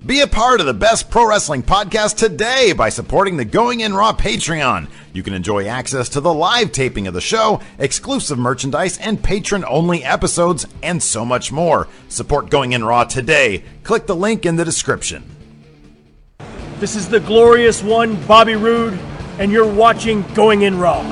Be a part of the best pro wrestling podcast today by supporting the Going In Raw Patreon. You can enjoy access to the live taping of the show, exclusive merchandise, and patron-only episodes, and so much more. Support Going In Raw today. Click the link in the description. This is the glorious one, Bobby Roode, and you're watching Going In Raw.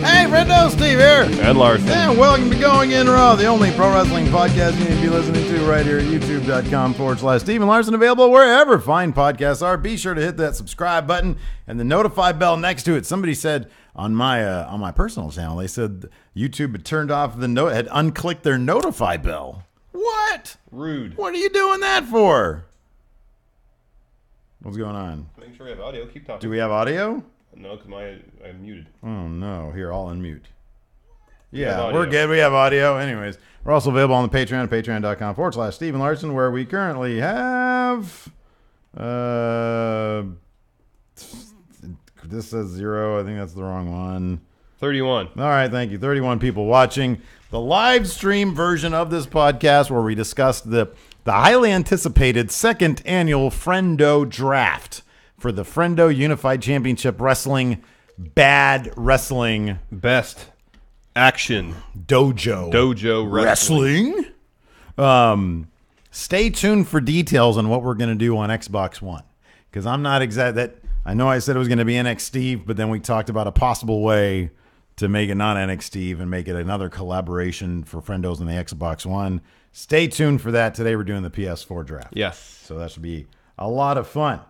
Hey, friendo, Steve here. And Larson. And welcome to Going In Raw, the only pro wrestling podcast you need to be listening to right here at youtube.com/Steve and Larson, available wherever fine podcasts are. Be sure to hit that subscribe button and the notify bell next to it. Somebody said on my personal channel, they said YouTube had turned off had unclicked their notify bell. What? Rude. What are you doing that for? What's going on? Making sure we have audio. Keep talking. Do we have audio? No, because I'm muted. Oh, no. Here, all unmute. Yeah, we're good. We have audio. Anyways, we're also available on the Patreon, patreon.com/Steve and Larson, where we currently have... this says 0. I think that's the wrong one. 31. All right, thank you. 31 people watching the live stream version of this podcast where we discussed the highly anticipated second annual Friendo Draft for the Friendo Unified Championship Wrestling Bad Wrestling Best Action Dojo Wrestling. Stay tuned for details on what we're going to do on Xbox One, because I'm not exact that I know I said it was going to be NXT, but then we talked about a possible way to make it not NXT and make it another collaboration for Friendos on the Xbox One. Stay tuned for that. Today we're doing the PS4 draft. Yes. So that should be a lot of fun.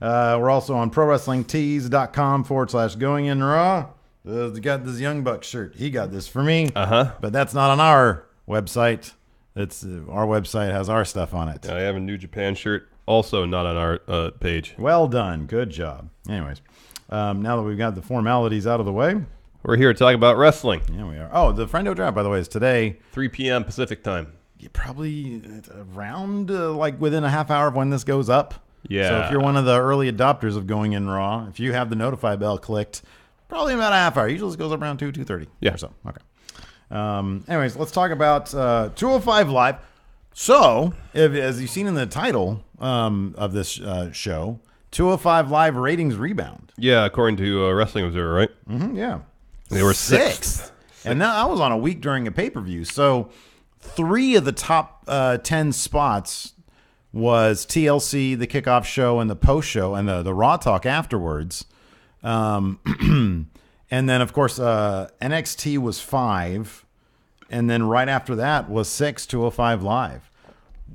We're also on ProWrestlingTees.com/Going In Raw. Got this Young Buck shirt. He got this for me. But that's not on our website. It's our website has our stuff on it. I have a New Japan shirt, also not on our page. Well done. Good job. Anyways, now that we've got the formalities out of the way, we're here to talk about wrestling. Yeah, we are. Oh, the Friendo Draft, by the way, is today. 3 p.m. Pacific time. Probably around like within a half hour of when this goes up. Yeah. So if you're one of the early adopters of Going In Raw, if you have the notify bell clicked, probably about a half hour. Usually it goes up around 2:30. Yeah. Or so. Okay. Anyways, let's talk about 205 Live. So, as you've seen in the title of this show, 205 Live ratings rebound. Yeah, according to Wrestling Observer, right? Mm-hmm, yeah. They were sixth. And now I was on a week during a pay-per-view. So 3 of the top 10 spots was TLC, the kickoff show, and the post show, and the Raw talk afterwards. And then, of course, NXT was 5, and then right after that was 6, 205 Live.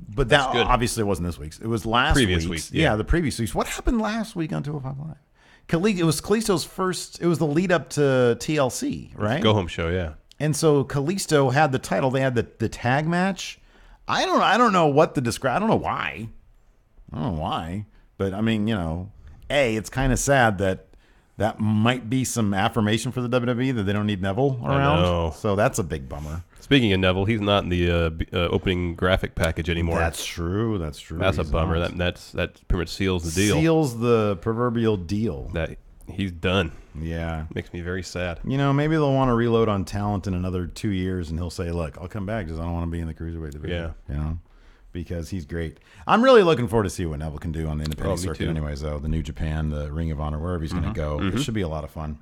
But that obviously wasn't this week's. It was last week's. Yeah, the previous week's. What happened last week on 205 Live? It was Kalisto's first. It was the lead up to TLC, right? Go home show, yeah. And so Kalisto had the title. They had the tag match. I don't know what to describe. I don't know why. But I mean, it's kind of sad that might be some affirmation for the WWE that they don't need Neville around. I know. So that's a big bummer. Speaking of Neville, he's not in the opening graphic package anymore. That's true. That's a bummer. That pretty much seals the deal. Seals the proverbial deal. That he's done. Yeah. Makes me very sad. Maybe they'll want to reload on talent in another 2 years, and he'll say, look, I'll come back because I don't want to be in the Cruiserweight division. Yeah. Because he's great. I'm really looking forward to see what Neville can do on the independent circuit too. anyways, though. The New Japan, the Ring of Honor, wherever he's going to go. It should be a lot of fun.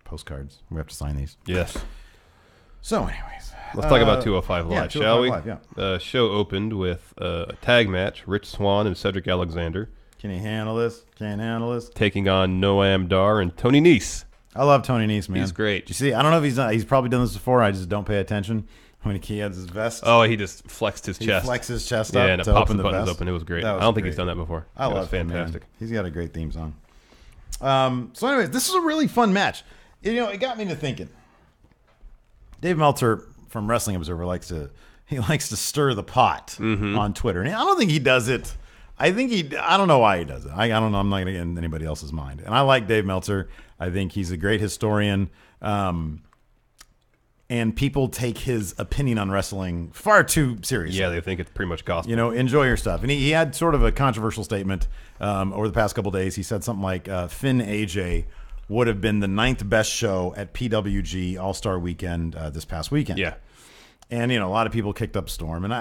Postcards. We have to sign these. Yes. So, anyways. Let's talk about 205 Live, shall we? Live, yeah. The show opened with a tag match, Rich Swann and Cedric Alexander. Can he handle this? Can't handle this. Taking on Noam Dar and Tony Nese. I love Tony Nese, man. He's great. You see, I don't know if he's probably done this before. I just don't pay attention. When he has his vest. Oh, he just flexed his chest. He flexed his chest up and to it pops open the buttons vest. open. It was great. I don't think he's done that before. I love him, fantastic. He's got a great theme song. So anyways, this is a really fun match. It got me to thinking. Dave Meltzer from Wrestling Observer likes to stir the pot on Twitter. And I don't think he does it. I don't know why he does it. I don't know. I'm not going to get in anybody else's mind. And I like Dave Meltzer. I think he's a great historian. And people take his opinion on wrestling far too seriously. Yeah, they think it's pretty much gospel. Enjoy your stuff. And he had sort of a controversial statement over the past couple days. He said something like Finn AJ would have been the 9th best show at PWG All-Star Weekend this past weekend. Yeah. And, a lot of people kicked up storm. And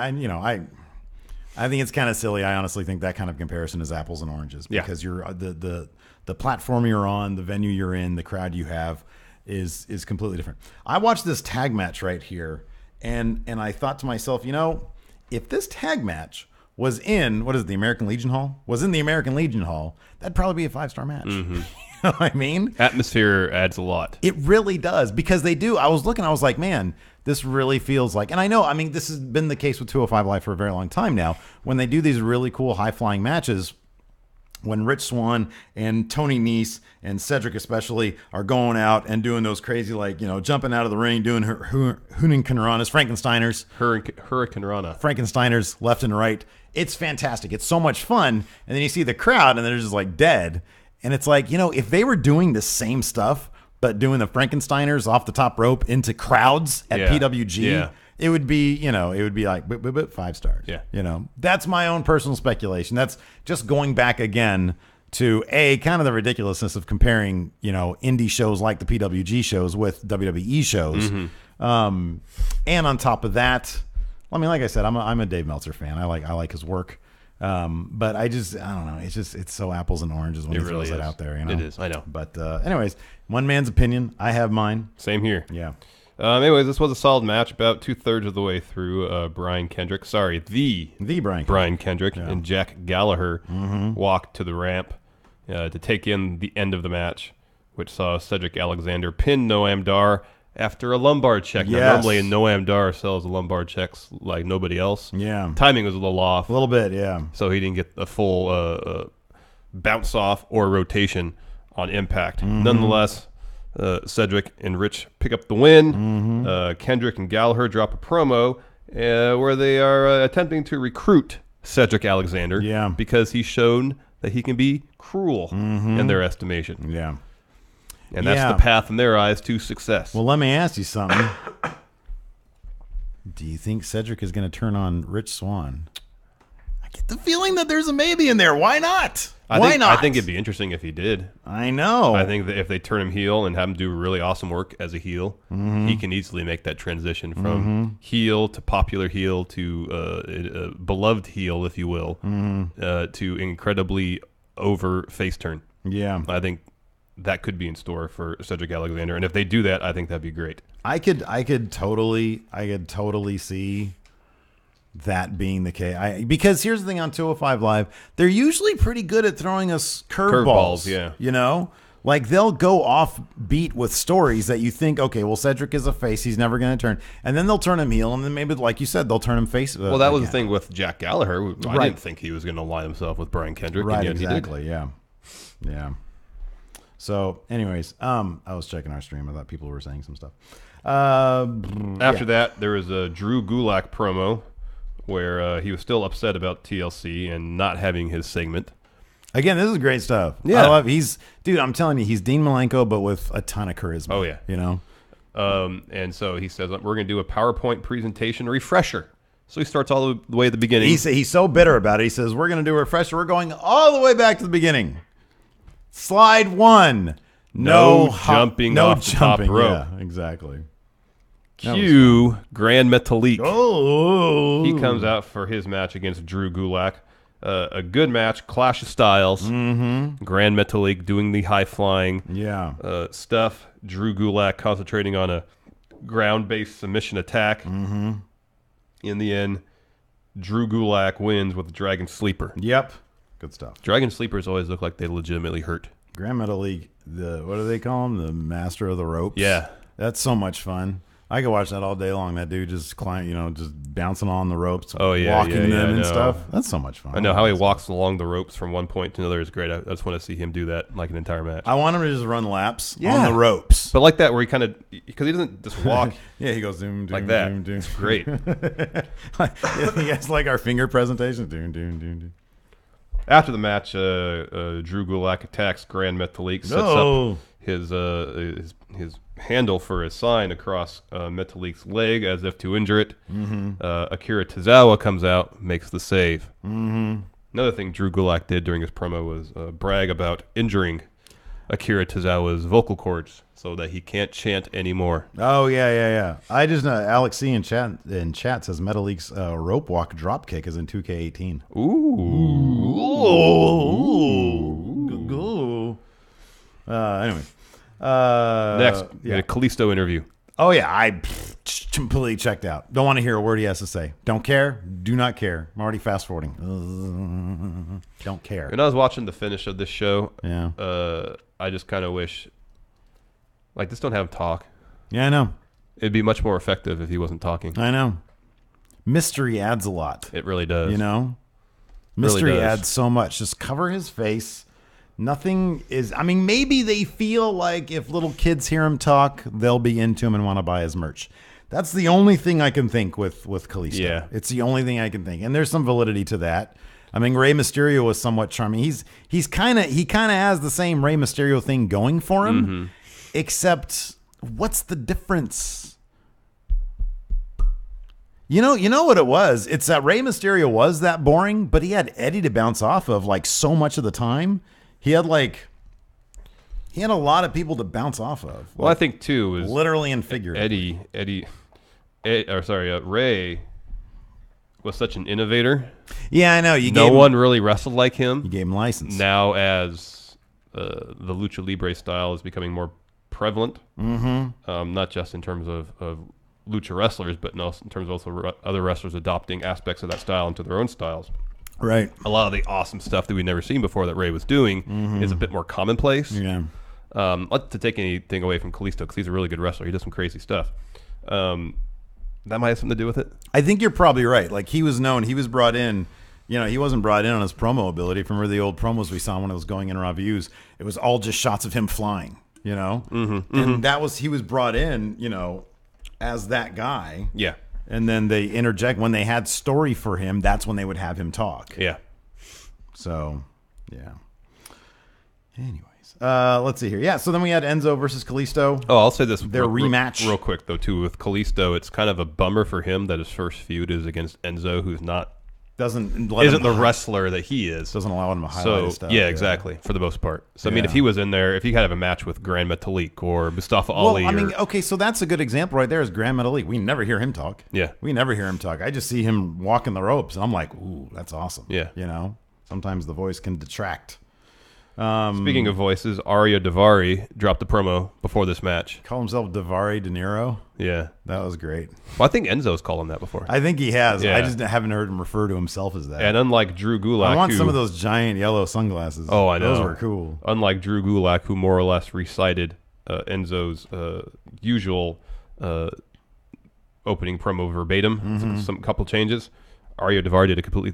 I think it's kind of silly. I honestly think that kind of comparison is apples and oranges because you're the platform you're on, the venue you're in, the crowd you have is completely different. I watched this tag match right here, and I thought to myself, if this tag match was in the American Legion Hall? Was in the American Legion Hall, that'd probably be a 5-star match. Mm-hmm. You know what I mean? Atmosphere adds a lot. It really does because they do. I was looking, I was like, man, this really feels like, and I know, this has been the case with 205 Live for a very long time now. When they do these really cool high flying matches, when Rich Swann and Tony Nese and Cedric especially are going out and doing those crazy, jumping out of the ring, doing Hurricanranas, Frankensteiners left and right. It's fantastic. It's so much fun. And then you see the crowd and they're just like dead. And it's like, if they were doing the same stuff, but doing the Frankensteiners off the top rope into crowds at PWG, it would be, like 5 stars. Yeah. That's my own personal speculation. That's just going back again to kind of the ridiculousness of comparing, indie shows like the PWG shows with WWE shows. Mm-hmm. And on top of that, like I said, I'm a Dave Meltzer fan. I like his work. But I don't know. It's so apples and oranges when he throws it out there. It is. I know. But anyways, one man's opinion. I have mine. Same here. Yeah. Anyways, this was a solid match. About 2/3 of the way through, Brian Kendrick. Sorry, the Brian Kendrick and Jack Gallagher walked to the ramp to take in the end of the match, which saw Cedric Alexander pin Noam Dar after a lumbar check. Yes. Now, normally Noam Dar sells lumbar checks like nobody else. Yeah. Timing was a little off. A little bit, yeah. So he didn't get a full bounce off or rotation on impact. Mm-hmm. Nonetheless, Cedric and Rich pick up the win. Mm-hmm. Kendrick and Gallagher drop a promo where they are attempting to recruit Cedric Alexander because he's shown that he can be cruel in their estimation. Yeah. And that's the path in their eyes to success. Well, let me ask you something. Do you think Cedric is going to turn on Rich Swann? I get the feeling that there's a maybe in there. Why not? Why not? I think it'd be interesting if he did. I know. I think that if they turn him heel and have him do really awesome work as a heel, he can easily make that transition from heel to popular heel to beloved heel, if you will, to incredibly over face turn. Yeah. I think that could be in store for Cedric Alexander, and if they do that, I think that'd be great. I could totally see that being the case. Because here's the thing on 205 Live, they're usually pretty good at throwing us curveballs. Yeah. Like they'll go off beat with stories that you think, okay, well, Cedric is a face, he's never going to turn, and then they'll turn him heel, and then maybe, like you said, they'll turn him face. Well, that was the thing with Jack Gallagher. I didn't think he was going to align himself with Brian Kendrick. Right, and yet exactly. He did. Yeah. So, anyways, I was checking our stream. I thought people were saying some stuff. After that, there was a Drew Gulak promo where he was still upset about TLC and not having his segment. Again, this is great stuff. Yeah. I'm telling you, he's Dean Malenko, but with a ton of charisma. Oh, yeah. And so he says, we're going to do a PowerPoint presentation refresher. So he starts all the way at the beginning. He's so bitter about it. He says, we're going to do a refresher. We're going all the way back to the beginning. Slide 1. No jumping off the top rope. Yeah, exactly. Cue Grand Metalik. Oh. He comes out for his match against Drew Gulak. A good match, clash of styles. Mm-hmm. Grand Metalik doing the high-flying stuff. Drew Gulak concentrating on a ground-based submission attack. Mm-hmm. In the end, Drew Gulak wins with the Dragon Sleeper. Yep. Good stuff. Dragon Sleepers always look like they legitimately hurt. Grand Metalik, what do they call him? The master of the ropes? Yeah. That's so much fun. I could watch that all day long. That dude just just bouncing on the ropes, walking them and stuff. That's so much fun. I know how he walks along the ropes from one point to another is great. I just want to see him do that like an entire match. I want him to just run laps on the ropes. But like that where because he doesn't just walk. Yeah, he goes doom, doom, like that. Doom, doom. It's great. He has like our finger presentation. Doom, doom, doom, doom. After the match, Drew Gulak attacks Grand Metalik, sets up his handle for his sign across Metalik's leg as if to injure it. Mm-hmm. Akira Tozawa comes out, makes the save. Mm-hmm. Another thing Drew Gulak did during his promo was brag about injuring Akira Tozawa's vocal cords so that he can't chant anymore. Oh yeah. I just know Alex C in chat says Metal League's rope walk drop kick is in 2K18. Ooh. Anyway. Next, we had a Kalisto interview. Oh yeah, I completely checked out. Don't want to hear a word he has to say. Don't care. Do not care. I'm already fast forwarding. Don't care. When I was watching the finish of this show, Yeah. I just kind of wish, like, just don't have him talk. Yeah, I know. It'd be much more effective if he wasn't talking. I know. Mystery adds a lot. It really does. You know? Really Mystery does. adds so much. Just cover his face. Nothing is... I mean, maybe they feel like if little kids hear him talk, they'll be into him and want to buy his merch. That's the only thing I can think with Kalisto. Yeah. It's the only thing I can think. And there's some validity to that. I mean, Rey Mysterio was somewhat charming. He kind of has the same Rey Mysterio thing going for him, except what's the difference? You know what it was? It's that Rey Mysterio was that boring, but he had Eddie to bounce off of like so much of the time. He had a lot of people to bounce off of. Well, I think too is literally and figuratively. Ray was such an innovator. Yeah, I know. No one really wrestled like him. You gave him license. Now, as the lucha libre style is becoming more prevalent, not just in terms of lucha wrestlers, but in terms of also other wrestlers adopting aspects of that style into their own styles. Right. A lot of the awesome stuff that we've never seen before that Ray was doing is a bit more commonplace. Yeah. Not to take anything away from Kalisto, because he's a really good wrestler. He does some crazy stuff. That might have something to do with it. I think you're probably right. Like, he was known. He was brought in. You know, he wasn't brought in on his promo ability. From the old promos we saw when it was going in Raw Views, it was all just shots of him flying, you know? And he was brought in, you know, as that guy. Yeah. And then they interject when they had story for him. That's when they would have him talk. Yeah. So, yeah. Anyways, let's see here. Yeah. So then we had Enzo versus Kalisto. Oh, I'll say this. Their rematch. Real quick, though, too, with Kalisto, it's kind of a bummer for him that his first feud is against Enzo, who's isn't the wrestler that he is. Doesn't allow him to highlight his stuff. Yeah, exactly, for the most part. So, I mean, Yeah. if he was in there, if he had a match with Grand Metalik or Mustafa Ali. Well, I mean, okay, so that's a good example right there is Grand Metalik. We never hear him talk. Yeah. We never hear him talk. I just see him walking the ropes, and I'm like, ooh, that's awesome. Yeah. You know? Sometimes the voice can detract. Speaking of voices, Arya Davari dropped a promo before this match. Call himself Davari De Niro. Yeah. That was great. Well, I think Enzo's called him that before. I think he has. Yeah. I just haven't heard him refer to himself as that. And unlike Drew Gulak, I want some of those giant yellow sunglasses. Oh, I know. Those were cool. Unlike Drew Gulak, who more or less recited Enzo's usual opening promo verbatim, some couple changes. Arya Davari did a completely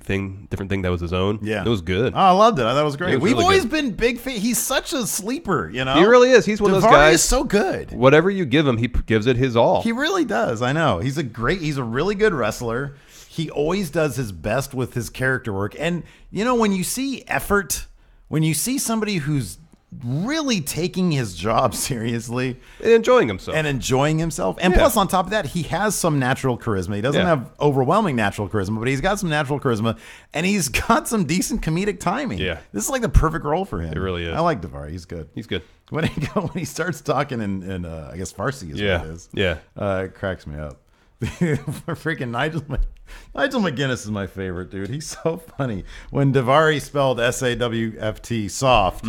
different thing that was his own. Yeah. It was good. Oh, I loved it. I thought it was great. It was We've really always good. been big fans. He's such a sleeper, you know? He really is. He's one of those Davari guys. is so good. Whatever you give him, he gives it his all. He really does. I know. He's a really good wrestler. He always does his best with his character work. And, you know, when you see effort, when you see somebody who's really taking his job seriously and enjoying himself. And plus, on top of that, he has some natural charisma. He doesn't have overwhelming natural charisma, but he's got some natural charisma, and he's got some decent comedic timing. Yeah. This is like the perfect role for him. It really is. I like Davari. He's good. He's good. When he starts talking in I guess Farsi is what it is. Yeah. It cracks me up. Freaking Nigel McGuinness is my favorite, dude. He's so funny. When Davari spelled SAWFT soft,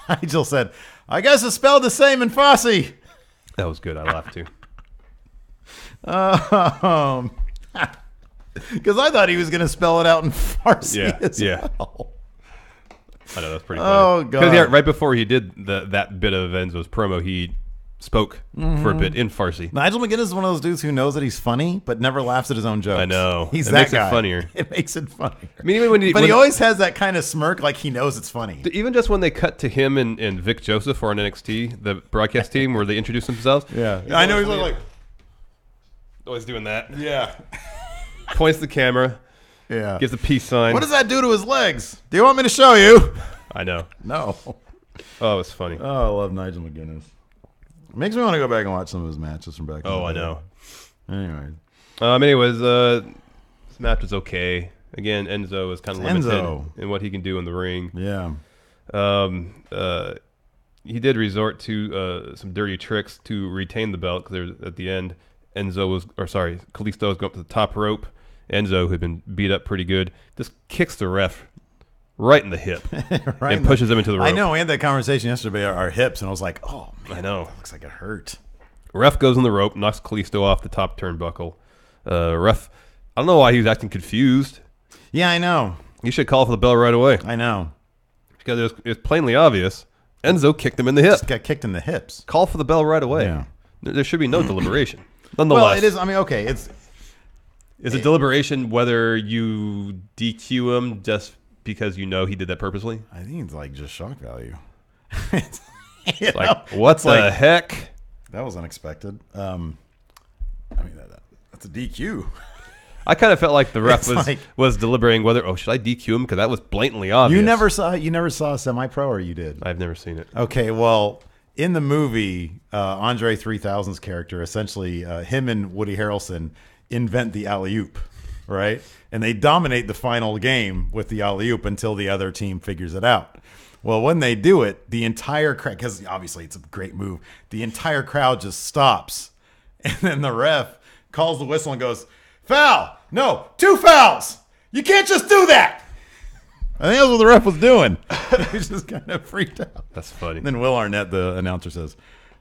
Nigel said, I guess it's spelled the same in Farsi. That was good. I laughed too. Because I thought he was going to spell it out in Farsi as well. I know, that's pretty funny. Oh, God. Because right before he did that bit of Enzo's promo, he spoke for a bit in Farsi. Nigel McGuinness is one of those dudes who knows that he's funny, but never laughs at his own jokes. I know. He's it that makes guy. it funnier. It makes it funnier. I mean, even when he always has that kind of smirk like he knows it's funny. Even just when they cut to him and Vic Joseph or on NXT, the broadcast team, where they introduce themselves. Yeah. I know he's like... Always doing that. Yeah. Points the camera. Yeah. Gives the peace sign. What does that do to his legs? Do you want me to show you? I know. No. Oh, it's funny. Oh, I love Nigel McGuinness. Makes me want to go back and watch some of his matches from back in the day. I know. Anyway. Anyways, this match was okay. Again, Enzo is kind of limited Enzo. in what he can do in the ring. Yeah. he did resort to some dirty tricks to retain the belt because at the end, Kalisto was going up to the top rope. Enzo, who had been beat up pretty good, just kicks the ref right in the hip and pushes him into the rope. I know. We had that conversation yesterday about our hips, and I was like, oh, man, I know. That looks like it hurt. Ref goes in the rope, knocks Kalisto off the top turnbuckle. Ref, I don't know why he was acting confused. Yeah, I know. You should call for the bell right away. I know. Because it was plainly obvious. Enzo kicked him in the hip. Just got kicked in the hips. Call for the bell right away. Yeah. There should be no deliberation. Nonetheless. Well, it is. I mean, okay. Is it deliberation whether you DQ him just because you know he did that purposely? I think it's like just shock value. What the heck? That was unexpected. I mean, that's a DQ. I kind of felt like the ref was deliberating whether, should I DQ him? Because that was blatantly obvious. You never saw Semi-Pro, or you did? I've never seen it. Okay, well, in the movie, Andre 3000's character, essentially him and Woody Harrelson invent the alley-oop, right? And they dominate the final game with the alley-oop until the other team figures it out. Well, when they do it, the entire crowd, because obviously it's a great move, the entire crowd just stops. And then the ref calls the whistle and goes, foul! No, 2 fouls! You can't just do that! I think that's what the ref was doing. He was just kind of freaked out. That's funny. And then Will Arnett, the announcer, says,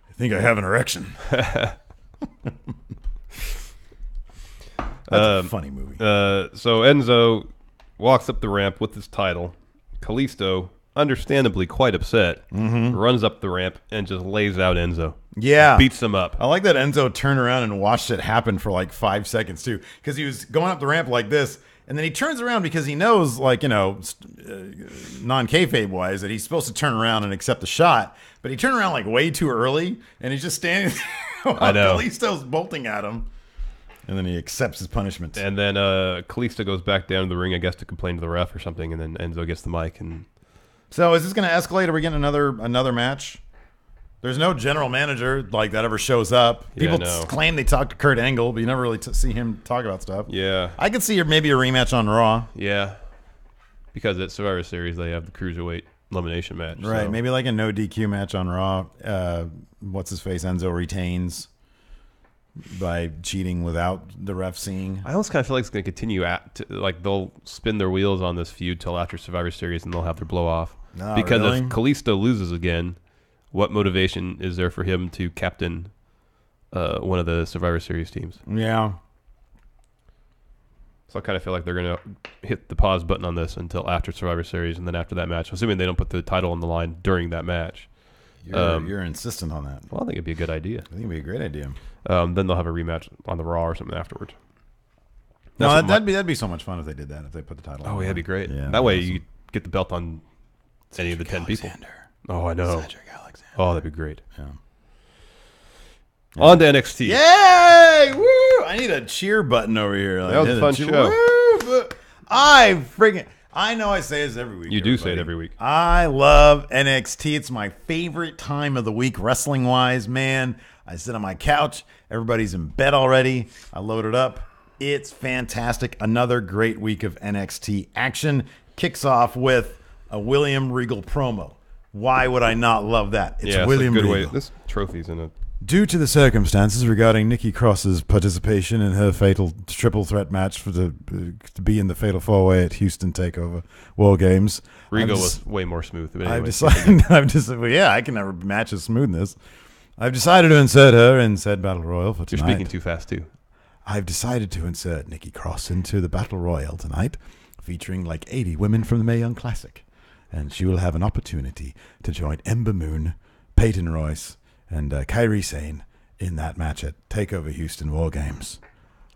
I think I have an erection. That's a funny movie. So Enzo walks up the ramp with his title. Kalisto, understandably quite upset, runs up the ramp and just lays out Enzo. Yeah. Beats him up. I like that Enzo turned around and watched it happen for like 5 seconds, too. Because he was going up the ramp like this, and then he turns around because he knows, like, non-kayfabe wise, that he's supposed to turn around and accept the shot. But he turned around like way too early, and he's just standing there while Kalisto's bolting at him. And then he accepts his punishment. And then Kalisto goes back down to the ring, I guess, to complain to the ref or something. And then Enzo gets the mic. And so is this going to escalate? Are we getting another match? There's no general manager like that ever shows up. People claim they talk to Kurt Angle, but you never really see him talk about stuff. Yeah. I could see maybe a rematch on Raw. Yeah. Because at Survivor Series, they have the Cruiserweight elimination match. Right. So. Maybe like a no DQ match on Raw. What's-his-face? Enzo retains by cheating without the ref seeing. I almost kind of feel like it's going to continue like they'll spin their wheels on this feud till after Survivor Series and they'll have their blow off. Because if Kalisto loses again, what motivation is there for him to captain one of the Survivor Series teams? Yeah. So I kind of feel like they're going to hit the pause button on this until after Survivor Series, and then after that match, assuming they don't put the title on the line during that match. You're insistent on that. Well, I think it'd be a good idea. I think it'd be a great idea. Then they'll have a rematch on the Raw or something afterwards. No, that'd be so much fun if they did that. If they put the title on. Oh, yeah, that'd be great. Yeah, that way you get the belt on any of the 10 people. Oh, I know. Oh, that'd be great. Yeah. On to NXT. Yay! Woo! I need a cheer button over here. That was a fun show. Woo! I know I say this every week. You do say it every week. I love NXT. It's my favorite time of the week, wrestling-wise, man. I sit on my couch. Everybody's in bed already. I load it up. It's fantastic. Another great week of NXT action. Kicks off with a William Regal promo. Why would I not love that? It's William Regal. Regal. This trophy's in it. Due to the circumstances regarding Nikki Cross's participation in her fatal triple threat match to be in the fatal 4-way at Houston Takeover War Games, Regal was way more smooth. But anyway, I can never match his smoothness. I've decided to insert her in said Battle Royal for tonight. You're speaking too fast, too. I've decided to insert Nikki Cross into the Battle Royal tonight, featuring like 80 women from the Mae Young Classic. And she will have an opportunity to join Ember Moon, Peyton Royce, and Kairi Sane in that match at TakeOver Houston War Games.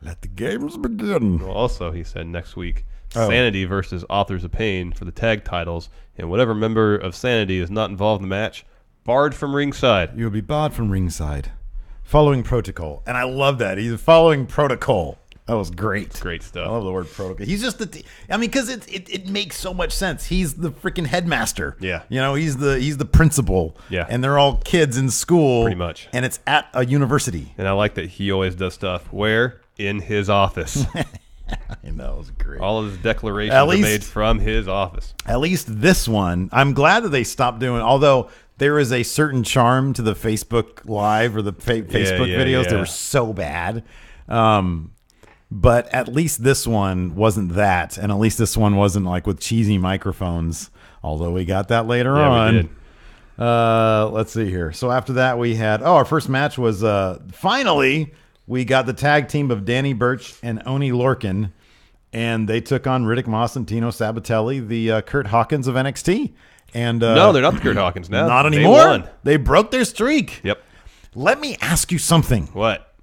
Let the games begin. Well, also, he said next week, Sanity versus Authors of Pain for the tag titles, and whatever member of Sanity is not involved in the match, barred from ringside. You'll be barred from ringside. Following protocol. And I love that. He's following protocol. That was great. Great stuff. I love the word protocol. He's just because it makes so much sense. He's the freaking headmaster. Yeah. You know, he's the principal. Yeah. And they're all kids in school. Pretty much. And it's at a university. And I like that he always does stuff where? In his office. I know, it was great. All of his declarations are made from his office. At least this one, I'm glad that they stopped doing, although there is a certain charm to the Facebook Live or the Facebook videos. Yeah. They were so bad. But at least this one wasn't that. And at least this one wasn't like with cheesy microphones, although we got that later on. We did. Let's see here. So after that, we had, our first match was finally we got the tag team of Danny Burch and Oni Lorcan, and they took on Riddick Moss and Tino Sabatelli, the Kurt Hawkins of NXT. And no, they're not the Kurt Hawkins now. Not anymore. They broke their streak. Yep. Let me ask you something. What?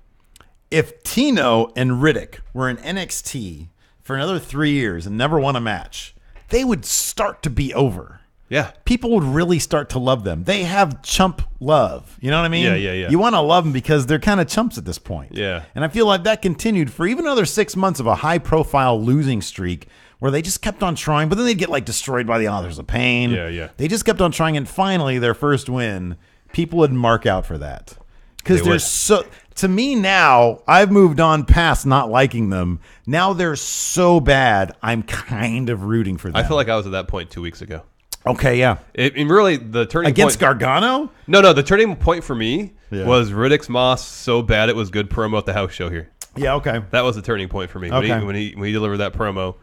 If Tino and Riddick were in NXT for another 3 years and never won a match, they would start to be over. Yeah. People would really start to love them. They have chump love. You know what I mean? Yeah. You want to love them because they're kind of chumps at this point. Yeah. And I feel like that continued for even another 6 months of a high-profile losing streak where they just kept on trying, but then they'd get like destroyed by the Authors of Pain. Yeah. They just kept on trying, and finally, their first win, people would mark out for that. Because they're so... To me now, I've moved on past not liking them. Now they're so bad, I'm kind of rooting for them. I feel like I was at that point 2 weeks ago. Okay, yeah. And really, the turning Against point... Gargano? No, the turning point for me was Riddick's Moss so bad it was good promo at the house show here. Yeah, okay. That was the turning point for me. Okay. When he delivered that promo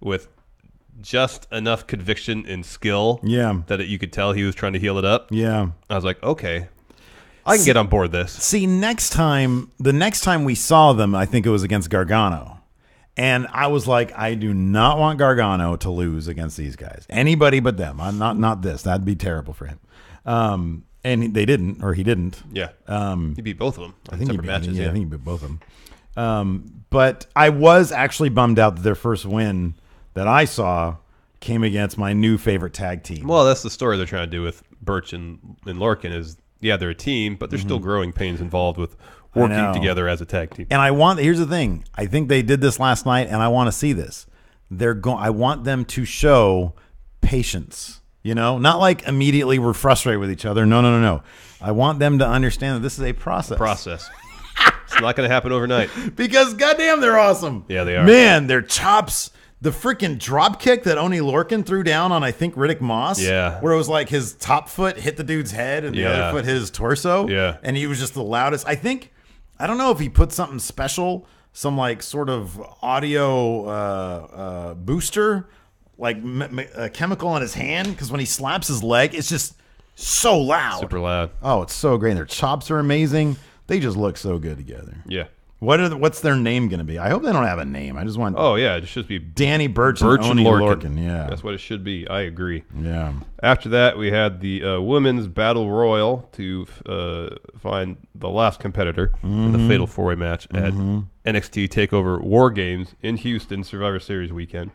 with just enough conviction and skill that you could tell he was trying to heal it up. Yeah. I was like, okay, I can get on board this. See, the next time we saw them, I think it was against Gargano. And I was like, I do not want Gargano to lose against these guys. Anybody but them. I'm not this. That'd be terrible for him. And they didn't, or he didn't. Yeah. He beat both of them. I think he beat, matches. I think he beat both of them. But I was actually bummed out that their first win that I saw came against my new favorite tag team. Well, that's the story they're trying to do with Burch and Lorcan is, yeah, they're a team, but there's still growing pains involved with working together as a tag team. And here's the thing. I think they did this last night, and I want to see this. I want them to show patience. Not like immediately we're frustrated with each other. No. I want them to understand that this is a process. It's not going to happen overnight. Because goddamn, they're awesome. Yeah, they are. Man, their chops. The freaking drop kick that Oni Lorcan threw down on, I think, Riddick Moss. Yeah. Where it was like his top foot hit the dude's head and the other foot his torso. Yeah. And he was just the loudest. I don't know if he put something special, some like sort of audio booster, like a chemical on his hand. Because when he slaps his leg, it's just so loud. Super loud. Oh, it's so great. And their chops are amazing. They just look so good together. Yeah. What's their name going to be? I hope they don't have a name. I just want. Oh yeah, it should be Danny Burch and Oni Lorcan. Yeah, that's what it should be. I agree. Yeah. After that, we had the women's battle royal to find the last competitor in the fatal four-way match at NXT Takeover War Games in Houston Survivor Series weekend.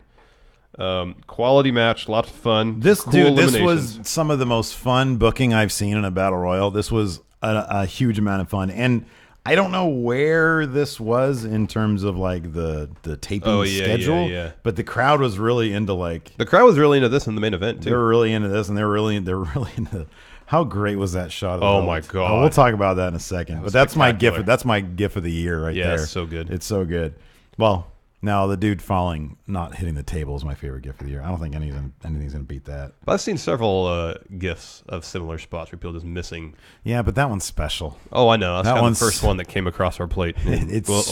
Quality match, lots of fun. This was some of the most fun booking I've seen in a battle royal. This was a huge amount of fun, and I don't know where this was in terms of like the taping schedule, but the crowd was really into this in the main event too. They were really into this, and they were really into. How great was that shot? Oh my god! We'll talk about that in a second. But that's my gift. That's my gift of the year right there. Yeah, it's so good. It's so good. Well, now the dude falling, not hitting the table is my favorite gift of the year. I don't think anything's gonna beat that. But I've seen several gifs of similar spots where people just missing. Yeah, but that one's special. Oh, I know. That's kind of the first one that came across our plate. We'll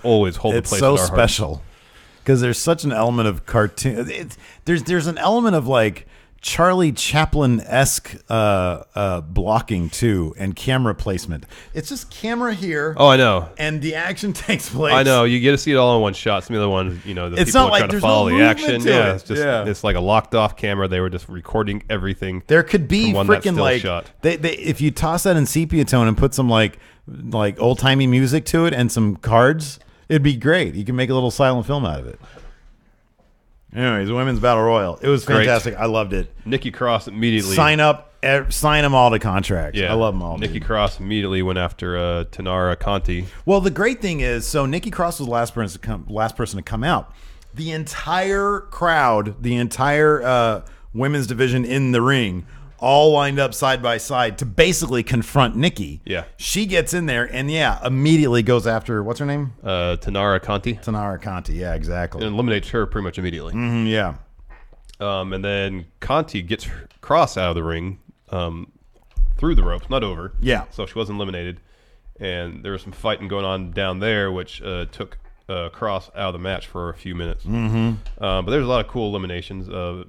always hold the place. It's so in our special because there's such an element of cartoon. There's an element of like Charlie Chaplin-esque blocking too, and camera placement. It's just camera here. Oh, I know. And the action takes place. I know. You get to see it all in one shot. Some of the ones, the it's people not like trying to follow the action. Yeah, it's just it's like a locked off camera. They were just recording everything. There could be freaking like shot. They if you toss that in sepia tone and put some like old timey music to it and some cards, it'd be great. You can make a little silent film out of it. Anyways, the women's battle royal. It was fantastic. I loved it. Nikki Cross immediately sign them all to contracts. Yeah, I love them all. Nikki Cross immediately went after Tanara Conti. Well, the great thing is, so Nikki Cross was the last person to come out. The entire crowd, the entire women's division in the ring, all lined up side by side to basically confront Nikki. Yeah. She gets in there and, immediately goes after, what's her name? Tanara Conti. Tanara Conti, yeah, exactly. And eliminates her pretty much immediately. Yeah. And then Conti gets Cross out of the ring. through the ropes, not over. Yeah. So she wasn't eliminated. And there was some fighting going on down there, which took Cross out of the match for a few minutes. But there's a lot of cool eliminations.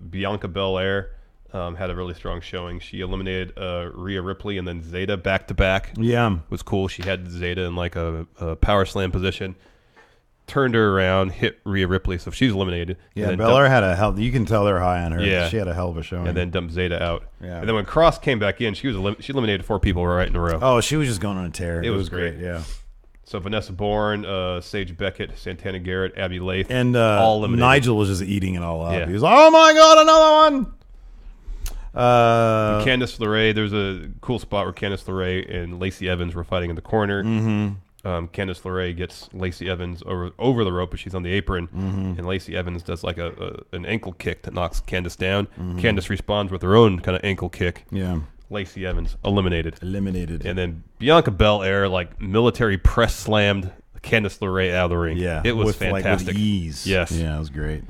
Bianca Belair had a really strong showing. She eliminated Rhea Ripley and then Zeta back-to-back. Yeah. It was cool. She had Zeta in like a power slam position. Turned her around, hit Rhea Ripley, so she's eliminated. Yeah, Belair had a hell. You can tell they're high on her. Yeah. She had a hell of a showing. And then dumped Zeta out. Yeah. And then when Cross came back in, she eliminated 4 people right in a row. Oh, she was just going on a tear. It was great. Yeah. So Vanessa Bourne, Sage Beckett, Santana Garrett, Abby Lath, And all eliminated. Nigel was just eating it all up. Yeah. He was like, "Oh my god, another one!" Candice LeRae, there's a cool spot where Candice LeRae and Lacey Evans were fighting in the corner. Candice LeRae gets Lacey Evans over the rope, but she's on the apron, and Lacey Evans does like an ankle kick that knocks Candice down. Candice responds with her own kind of ankle kick. Yeah. Lacey Evans eliminated. And then Bianca Belair like military press slammed Candice LeRae out of the ring. Yeah. It was with, fantastic. Like, with ease. Yes. Yeah, it was great.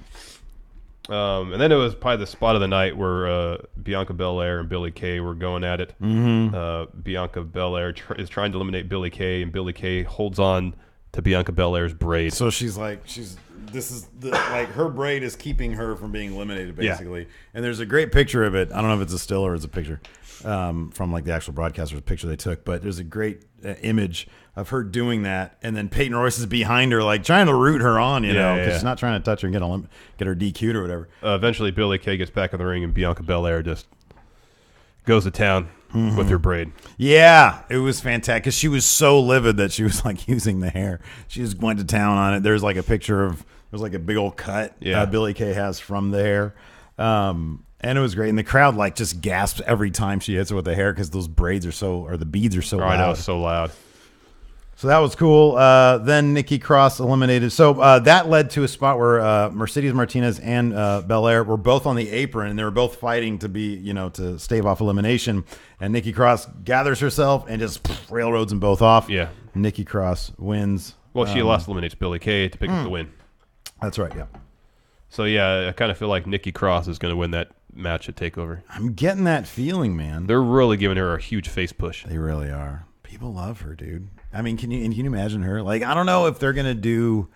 And then it was probably the spot of the night where Bianca Belair and Billie Kay were going at it. Bianca Belair is trying to eliminate Billie Kay, and Billie Kay holds on to Bianca Belair's braid. So she's like, like her braid is keeping her from being eliminated, basically. Yeah. And there's a great picture of it. I don't know if it's a still or it's a picture from like the actual broadcaster's picture they took, but there's a great image of her doing that, and then Peyton Royce is behind her, like trying to root her on, you know, because she's not trying to touch her and get her DQ'd or whatever. Eventually, Billie Kay gets back in the ring, and Bianca Belair just goes to town with her braid. Yeah, it was fantastic because she was so livid that she was like using the hair. She just went to town on it. There's like a picture of there's like a big old cut Billie Kay has from the hair. And it was great, and the crowd like just gasps every time she hits her with the hair because those braids are the beads are so loud. I know, it's so loud. So that was cool. Then Nikki Cross eliminated. So that led to a spot where Mercedes Martinez and Belair were both on the apron, and they were both fighting to be, to stave off elimination. And Nikki Cross gathers herself and just railroads them both off. Yeah. Nikki Cross wins. Well, she last eliminates Billie Kay to pick up the win. That's right, yeah. So, yeah, I kind of feel like Nikki Cross is going to win that match at TakeOver. I'm getting that feeling, man. They're really giving her a huge face push. They really are. People love her, dude. I mean, can you imagine her? Like, I don't know if they're gonna do.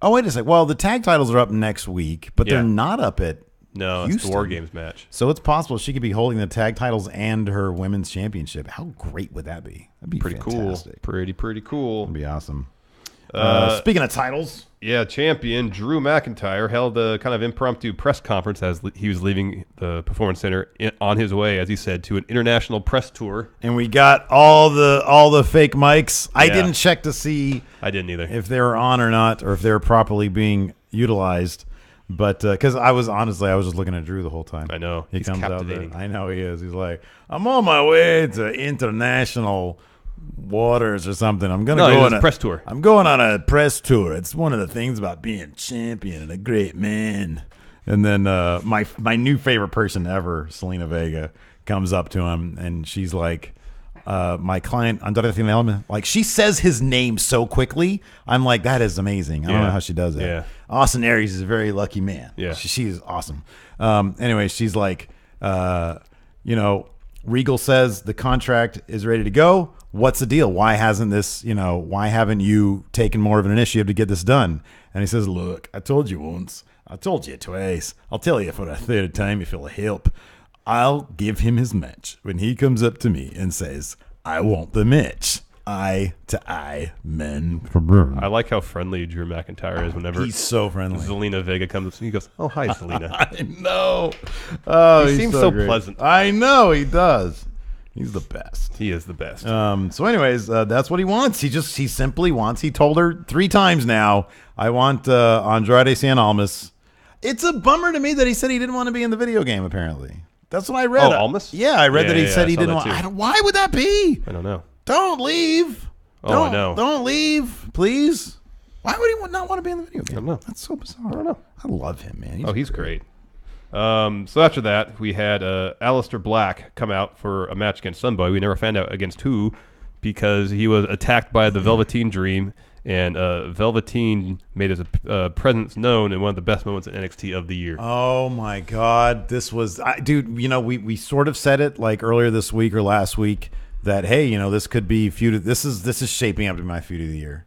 Oh, wait a sec. Well, the tag titles are up next week, but they're not up at. No, Houston. it's the War Games match. So it's possible she could be holding the tag titles and her women's championship. How great would that be? That'd be pretty fantastic. Cool. Pretty cool. That'd be awesome. Speaking of titles. Yeah, champion Drew McIntyre held a kind of impromptu press conference as he was leaving the Performance Center on his way, as he said, to an international press tour. And we got all the fake mics. I didn't check to see. I didn't either. If they were on or not, or if they were properly being utilized. But because I was just looking at Drew the whole time. I know. He's captivating. Out there. I know he is. He's like, I'm on my way to international waters or something. I'm going to go on a press tour. I'm going on a press tour. It's one of the things about being champion and a great man. And then my new favorite person ever, Selena Vega, comes up to him and she's like, my client Andrade Finalman, like she says his name so quickly. I'm like, that is amazing. I don't know how she does that. Yeah. Austin Aries is a very lucky man. Yeah. She is awesome. Anyway, she's like, Regal says the contract is ready to go. What's the deal? Why haven't you taken more of an initiative to get this done? And he says, look, I told you once. I told you twice. I'll tell you for the third time if you'll help. I'll give him his match when he comes up to me and says, I want the match. Eye to eye, men from room. I like how friendly Drew McIntyre is whenever he's so friendly. Zelina Vega comes up to me. He goes, oh, hi, Zelina. I know. Oh, he seems so pleasant. I know he does. He's the best. He is the best. So anyways, that's what he wants. He simply wants, he told her 3 times now, I want Andrade Cien Almas. It's a bummer to me that he said he didn't want to be in the video game, apparently. That's what I read. Oh, Almas? Yeah, I read that he said he didn't want. Why would that be? I don't know. Don't leave. I know. Don't leave, please. Why would he not want to be in the video game? I don't know. That's so bizarre. I don't know. I love him, man. He's great. So after that, we had Aleister Black come out for a match against somebody. We never found out against who because he was attacked by the Velveteen Dream And Velveteen made his presence known in one of the best moments in NXT of the year. Oh my God, this was, dude. You know, we sort of said it like earlier this week or last week that hey, you know, this could be feud. This is shaping up to be my feud of the year.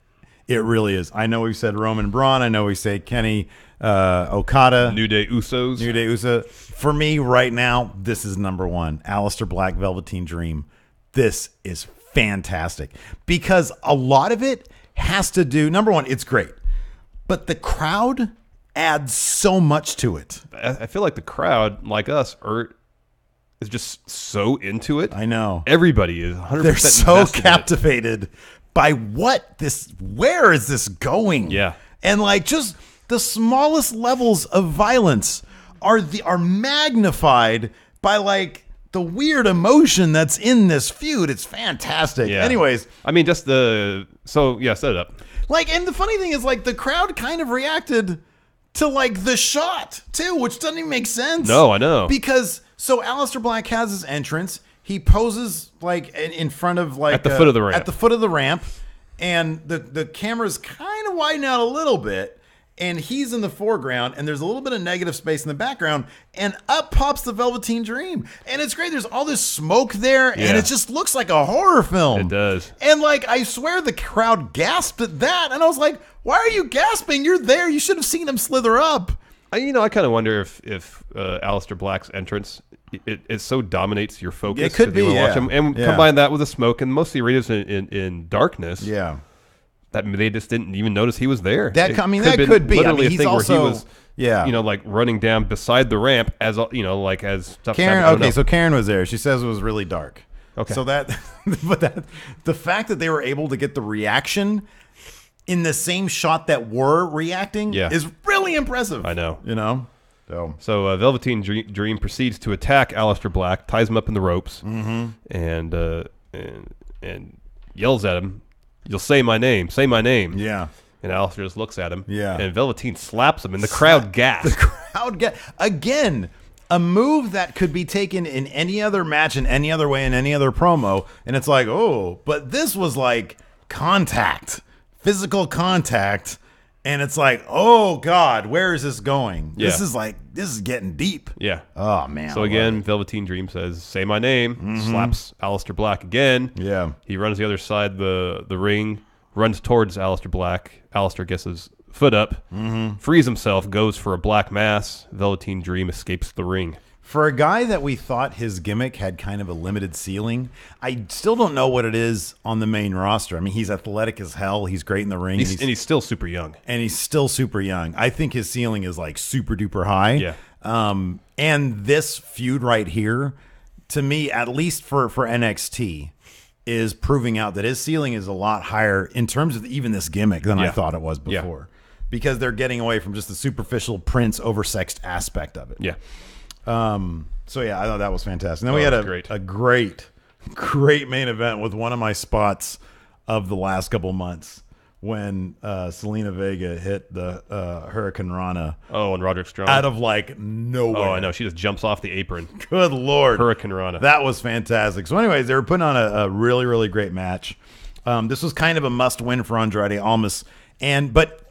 It really is. I know we said Roman Braun. I know we say Kenny Okada, New Day Usos. New Day Uso. For me, right now, this is number one. Aleister Black, Velveteen Dream. This is fantastic because a lot of it has to do. Number one, it's great, but the crowd adds so much to it. I feel like the crowd, like us, is just so into it. I know. Everybody is 100%. They're so captivated by where is this going? Yeah. And like just the smallest levels of violence are magnified by like the weird emotion that's in this feud. It's fantastic. Yeah. Anyways, I mean, just set it up. Like, and the funny thing is like the crowd kind of reacted to like the shot too, which doesn't even make sense. No, I know. Because so Aleister Black has his entrance. He poses like in front of like at the foot of the ramp. At the foot of the ramp, and the camera's kind of widen out a little bit, and he's in the foreground, and there's a little bit of negative space in the background, and up pops the Velveteen Dream, and it's great. There's all this smoke there, and it just looks like a horror film. It does. And like I swear the crowd gasped at that, and I was like, "Why are you gasping? You're there. You should have seen him slither up." I kind of wonder if Aleister Black's entrance it so dominates your focus. It could be, watch him, and combine that with the smoke and most of the arenas in darkness. Yeah, that they just didn't even notice he was there. That could be. Literally I mean, a thing also, where he was, yeah, like running down beside the ramp as as stuff. Karen. happened. Okay, so Karen was there. She says it was really dark. Okay, so the fact that they were able to get the reaction in the same shot that we're reacting is really impressive. I know. So Velveteen Dream proceeds to attack Aleister Black, ties him up in the ropes, and yells at him, "You'll say my name. Say my name." Yeah. And Aleister just looks at him. Yeah. And Velveteen slaps him, and the crowd gasps. Again, a move that could be taken in any other match, in any other way, in any other promo, and it's like, oh, but this was like contact. Physical contact, and it's like, oh God, where is this going? Yeah. This is getting deep. Yeah. Oh man. So again, Velveteen Dream says, "Say my name." Slaps Aleister Black again. Yeah. He runs the other side of the ring, runs towards Aleister Black. Aleister gets his foot up, frees himself, goes for a black mass. Velveteen Dream escapes the ring. For a guy that we thought his gimmick had kind of a limited ceiling, I still don't know what it is on the main roster. I mean, he's athletic as hell. He's great in the ring. And he's still super young. I think his ceiling is like super duper high. Yeah. And this feud right here, to me, at least for NXT, is proving out that his ceiling is a lot higher in terms of even this gimmick than I thought it was before. Because they're getting away from just the superficial Prince oversexed aspect of it. Yeah. So yeah, I thought that was fantastic. And then we had a great main event with one of my spots of the last couple months when Selena Vega hit the Hurricane Rana. Oh, and Roderick Strong out of like nowhere. Oh, I know. She just jumps off the apron. Good Lord, Hurricane Rana. That was fantastic. So, anyways, they were putting on a really really great match. This was kind of a must win for Andrade Almas, but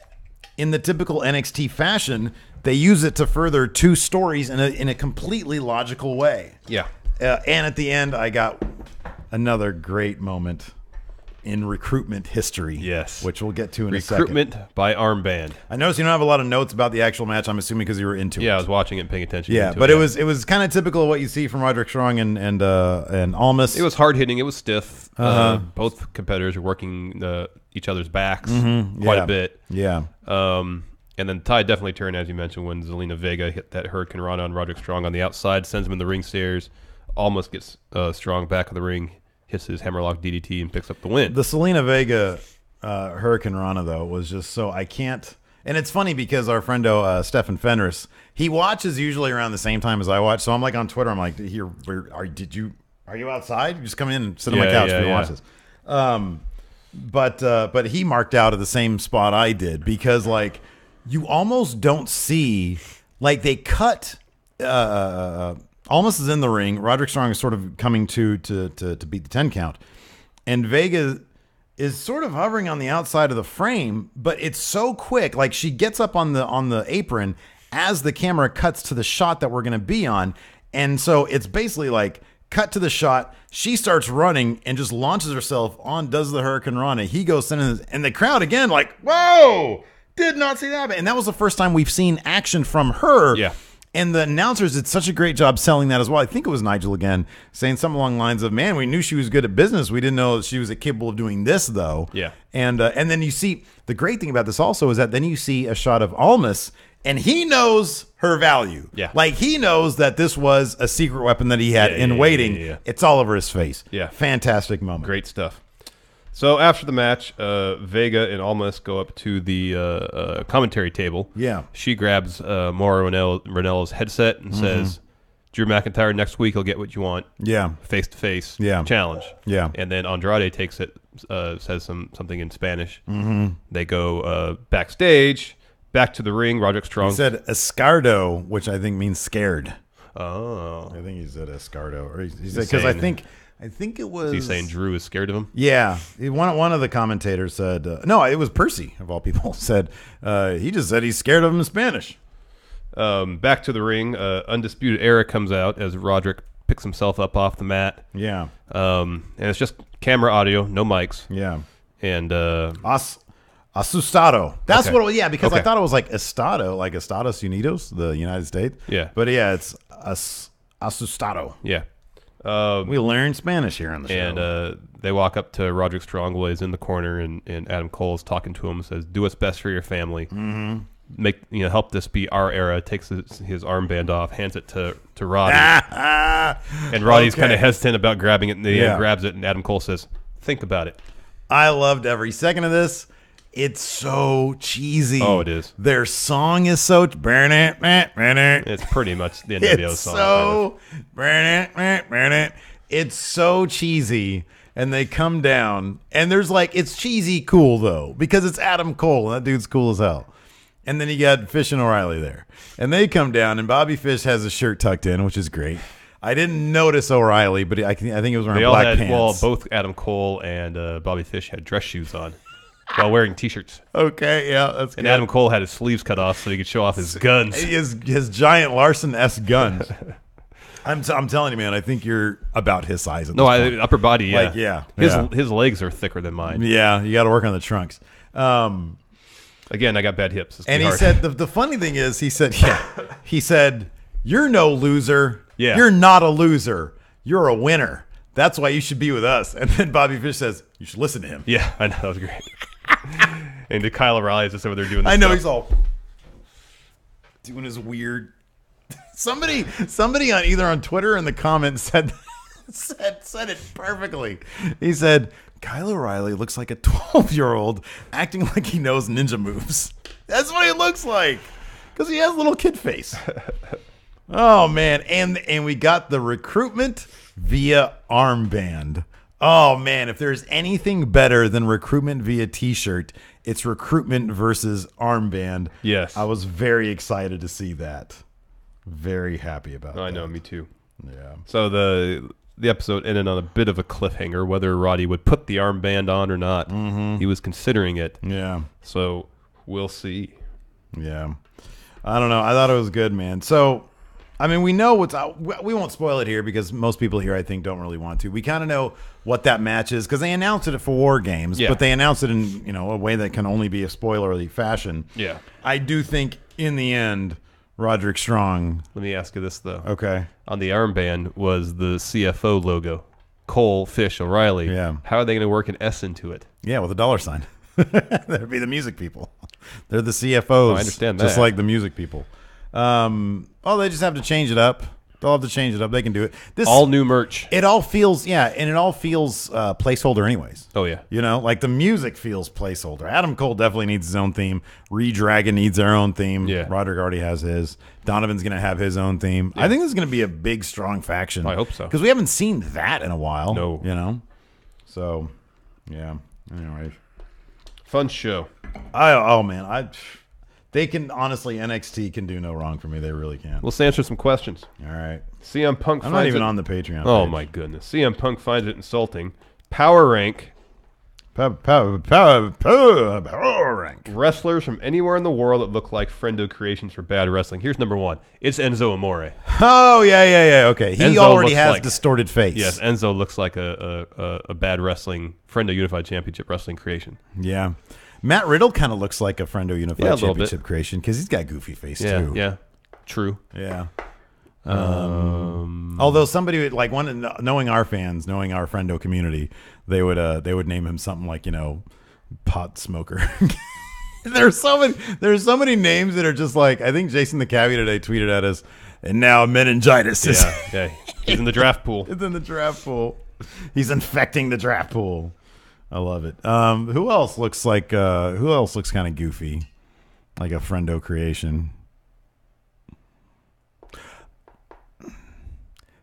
in the typical NXT fashion, they use it to further two stories in a completely logical way. Yeah. And at the end, I got another great moment in recruitment history. Yes. Which we'll get to in a second. Recruitment by armband. I noticed you don't have a lot of notes about the actual match. I'm assuming because you were into it. Yeah, I was watching it and paying attention. Yeah, but it was kind of typical of what you see from Roderick Strong and Almas. It was hard hitting. It was stiff. Both competitors were working each other's backs quite a bit. Yeah. And then the tide definitely turned, as you mentioned, when Zelina Vega hit that Hurricane Rana on Roderick Strong on the outside, sends him in the ring stairs, almost gets Strong back of the ring, hits his hammerlock DDT, and picks up the win. The Zelina Vega Hurricane Rana, though, was just so I can't. And it's funny because our friendo Stefan Fenris, he watches usually around the same time as I watch. So I'm like on Twitter, I'm like, here, are you outside? You just come in and sit on my couch and watch this. But he marked out at the same spot I did because like. You almost don't see, like they cut, Almas is in the ring. Roderick Strong is sort of coming to beat the 10 count. And Vega is sort of hovering on the outside of the frame, but it's so quick. Like she gets up on the apron as the camera cuts to the shot that we're going to be on. And so it's basically like cut to the shot. She starts running and just launches herself on, does the Hurricane Rana. He goes sending, and the crowd again, like, whoa, did not see that happen. And that was the first time we've seen action from her. Yeah. And the announcers did such a great job selling that as well. I think it was Nigel again saying something along the lines of, man, we knew she was good at business. We didn't know she was capable of doing this, though. Yeah. And then you see, the great thing about this also is that then you see a shot of Almas, and he knows her value. Yeah. Like, he knows that this was a secret weapon that he had in waiting. Yeah. It's all over his face. Yeah. Fantastic moment. Great stuff. So after the match, Vega and Almas go up to the commentary table. Yeah. She grabs Mauro Ranello's headset and says, Drew McIntyre, next week you'll get what you want. Yeah. Face-to-face challenge. Yeah. And then Andrade takes it, says something in Spanish. They go backstage, back to the ring. Roderick Strong. He said Escardo, which I think means scared. Oh. I think he said Escardo. Or he said, because I think it was. Is he saying Drew is scared of him? Yeah. One of the commentators said, no, it was Percy, of all people, said, he just said he's scared of him in Spanish. Back to the ring. Undisputed Era comes out as Roderick picks himself up off the mat. Yeah. And it's just camera audio, no mics. Yeah. And Asustado. That's Okay. what it was. Yeah, because I Okay. thought it was like Estado, like Estados Unidos, the United States. Yeah. But yeah, it's Asustado. yeah. We learn Spanish here on the show. And they walk up to Roderick Strong while he's in the corner, and Adam Cole's talking to him and says, "Do what's best for your family. Help this be our era." Takes his armband off, hands it to Roddy, and Roddy's kind of hesitant about grabbing it. In the end, grabs it, and Adam Cole says, "Think about it." I loved every second of this. It's so cheesy. Oh, it is. Their song is so burn it. It's pretty much the NWO It's song. so burn it. It's so cheesy. And they come down, and there's like, it's cheesy cool though, because it's Adam Cole, and that dude's cool as hell. And then you got Fish and O'Reilly there, and they come down, and Bobby Fish has his shirt tucked in, which is great. I didn't notice O'Reilly, but I think it was wearing They all black had, pants. well, both Adam Cole and Bobby Fish had dress shoes on while wearing T-shirts. Okay, yeah, that's And good. Adam Cole had his sleeves cut off so he could show off his guns. his giant Larson-esque guns. I'm telling you, man, I think you're about his size. At this point. Upper body, yeah. Like, yeah, His legs are thicker than mine. Yeah, you got to work on the trunks. Again, I got bad hips. It's And he hard. said, the funny thing is, he said, "You're no loser. Yeah. You're not a loser. You're a winner. That's why you should be with us." And then Bobby Fish says, "You should listen to him." Yeah, I know. That was great. And to Kyle O'Reilly is just over there doing this I know, stuff. he's all doing his weird. Somebody on either on Twitter or in the comments said it perfectly. He said, "Kyle O'Reilly looks like a 12-year-old acting like he knows ninja moves." That's what he looks like, because he has a little kid face. Oh man, and we got the recruitment via armband. Oh man, if there's anything better than recruitment via T-shirt, it's recruitment versus armband. Yes. I was very excited to see that. Very happy about that. I know, me too. Yeah. So the episode ended on a bit of a cliffhanger, whether Roddy would put the armband on or not. He was considering it. Yeah. So we'll see. Yeah. I don't know. I thought it was good, man. So, I mean, we know we won't spoil it here because most people here, I think, don't really want to. We kind of know what that match is because they announced it for War Games, but they announced it in, a way that can only be a spoilerly fashion. Yeah. I do think in the end, Roderick Strong. Let me ask you this, though. Okay. On the armband was the CFO logo. Cole, Fish, O'Reilly. Yeah. How are they going to work an S into it? Yeah, with a dollar sign. That'd be the music people. They're the CFOs. I understand just that. like the music people. They just have to change it up. They'll have to change it up. They can do it. All new merch. It all feels, and it all feels placeholder anyways. Oh, yeah. Like the music feels placeholder. Adam Cole definitely needs his own theme. Redragon needs their own theme. Yeah. Roderick already has his. Donovan's going to have his own theme. I think this is going to be a big, strong faction. I hope so. Because we haven't seen that in a while. No. So, yeah. Anyway. Fun show. They can, honestly, NXT can do no wrong for me. They really can. Let's answer some questions. All right. CM Punk I'm not even on the Patreon Oh, page. my goodness. CM Punk finds it insulting. Power rank Power rank. Wrestlers from anywhere in the world that look like friendo creations for bad wrestling. Here's number 1. It's Enzo Amore. Oh, yeah. Okay. He Enzo already looks has like- distorted face. Yes, Enzo looks like a bad wrestling Friendo Unified Championship wrestling creation. Yeah. Matt Riddle kind of looks like a Friendo Unified Yeah, a little Championship creation because he's got goofy face, Yeah, too. yeah. True. Yeah. Although somebody would like knowing our fans, knowing our friendo community, they would name him something like, pot smoker. There's so many names that are just like, I think Jason the Cabbie today tweeted at us, and now meningitis is Yeah. He's in the draft pool. it's in the draft pool. He's infecting the draft pool. I love it. Who else looks kind of goofy? Like a friendo creation.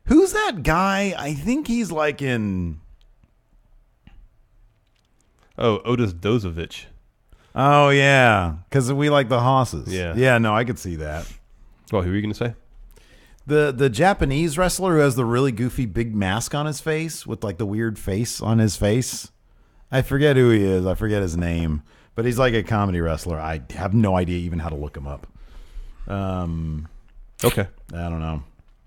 Who's that guy? I think he's like in. Oh, Otis Dozovich. Oh yeah, because we like the hosses. Yeah. No, I could see that. Well, who are you going to say? The Japanese wrestler who has the really goofy big mask on his face with like the weird face on his face. I forget who he is. I forget his name, but he's like a comedy wrestler. I have no idea even how to look him up. Okay. I don't know.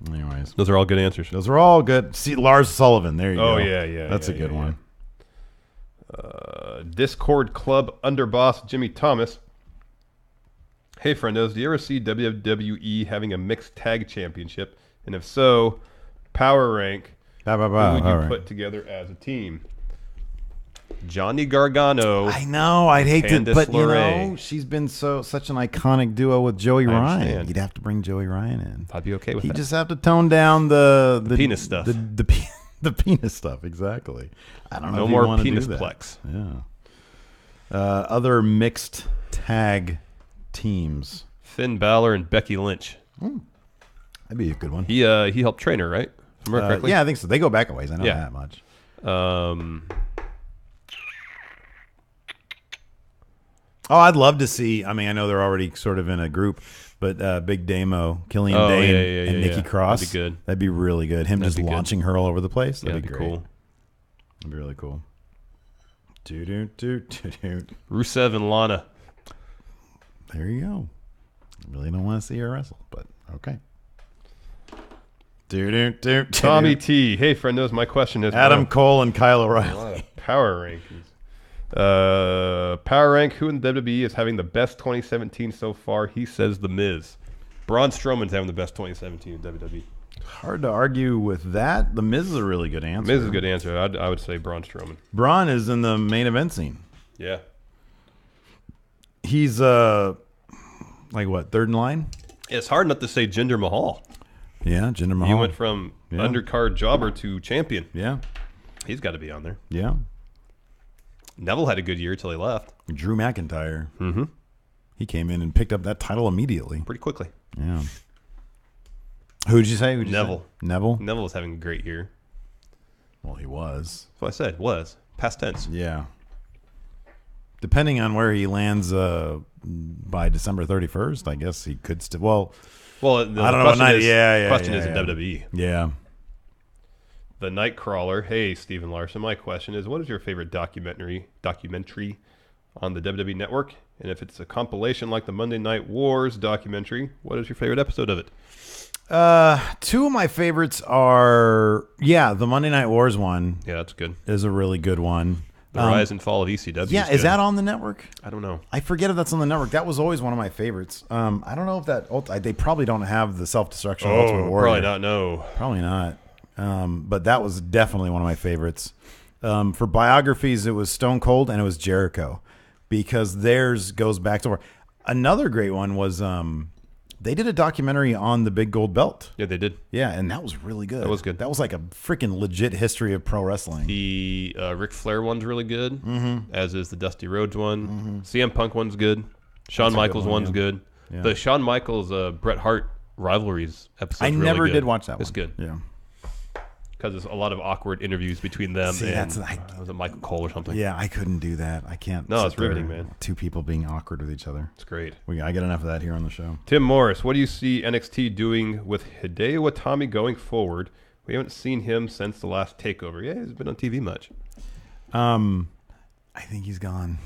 Anyways, Those are all good answers. those are all good. See, Lars Sullivan. There you go. Oh, yeah. That's a good one. Discord Club Underboss Jimmy Thomas. Hey, friendos, do you ever see WWE having a mixed tag championship? And if so, power rank, who would you put together as a team? Johnny Gargano. I know. I'd hate to, Candice but LeRae. she's been such an iconic duo with Joey Ryan. understand. You'd have to bring Joey Ryan in. I'd be okay with He'd that. just have to tone down the penis stuff. The penis stuff, exactly. I don't know. No if you more wanna do penis that. plex. Yeah. Other mixed tag teams. Finn Balor and Becky Lynch. That'd be a good one. He helped train her, right? If I remember correctly? Yeah, I think so. They go back a ways. I know Yeah. that much. Oh, I'd love to see. I mean, I know they're already sort of in a group, but Big Damo, Killian Dane, and Nikki Cross. That'd be good. That'd be really good. Him just be good. launching her all over the place. That'd be great. cool. That'd be really cool. Doo-doo-doo-doo-doo. Rusev and Lana. There you go. I really don't want to see her wrestle, but okay. Doo-doo-doo-doo. Tommy T. Hey, friendos, my question is Adam Cole and Kyle O'Reilly. power rankings. Power rank, who in the WWE is having the best 2017 so far? He says The Miz. Braun Strowman's having the best 2017 in WWE. Hard to argue with that. The Miz is a really good answer. Miz is a good answer. I would say Braun Strowman. Braun is in the main event scene. Yeah. He's like what, third in line? It's hard not to say Jinder Mahal. Yeah, Jinder Mahal. He went from undercard jobber to champion. Yeah, He's got to be on there. yeah. Neville had a good year till he left. Drew McIntyre. Mm-hmm. He came in and picked up that title immediately. Pretty quickly. Yeah. Who did you say? Neville. Neville? Neville was having a great year. Well, he was. That's what I said. Was. Past tense. Yeah. Depending on where he lands by December 31st, I guess he could still. Well, Well, I don't know what night. Question is in WWE. Yeah. The Nightcrawler. Hey, Stephen Larson. My question is, what is your favorite documentary on the WWE Network? And if it's a compilation like the Monday Night Wars documentary, what is your favorite episode of it? Two of my favorites are, the Monday Night Wars one Yeah, that's good. is a really good one. The Rise and Fall of ECW. Yeah, is that on the network? I don't know. I forget if that's on the network. That was always one of my favorites. I don't know if that they probably don't have the self-destruction of Ultimate Warrior. Probably not. No. Probably not. But that was definitely one of my favorites. For biographies, it was Stone Cold and it was Jericho, because theirs goes back to another great one was they did a documentary on the Big Gold Belt. Yeah, they did. Yeah, and that was really good. That was good. That was like a freaking legit history of pro wrestling. The Ric Flair one's really good, as is the Dusty Rhodes one. CM Punk one's good. Shawn Michaels one's good. Yeah. The Shawn Michaels Bret Hart rivalries episode. I never really good. did watch that one. It's good. Yeah. Because there's a lot of awkward interviews between them See, and that's- was it Michael Cole or something? Yeah, I couldn't do that. I can't. No, sit it's riveting, there, man. Two people being awkward with each other. It's great. I get enough of that here on the show. Tim Morris, what do you see NXT doing with Hideo Itami going forward? We haven't seen him since the last takeover. Yeah, he's been on TV much. I think he's gone.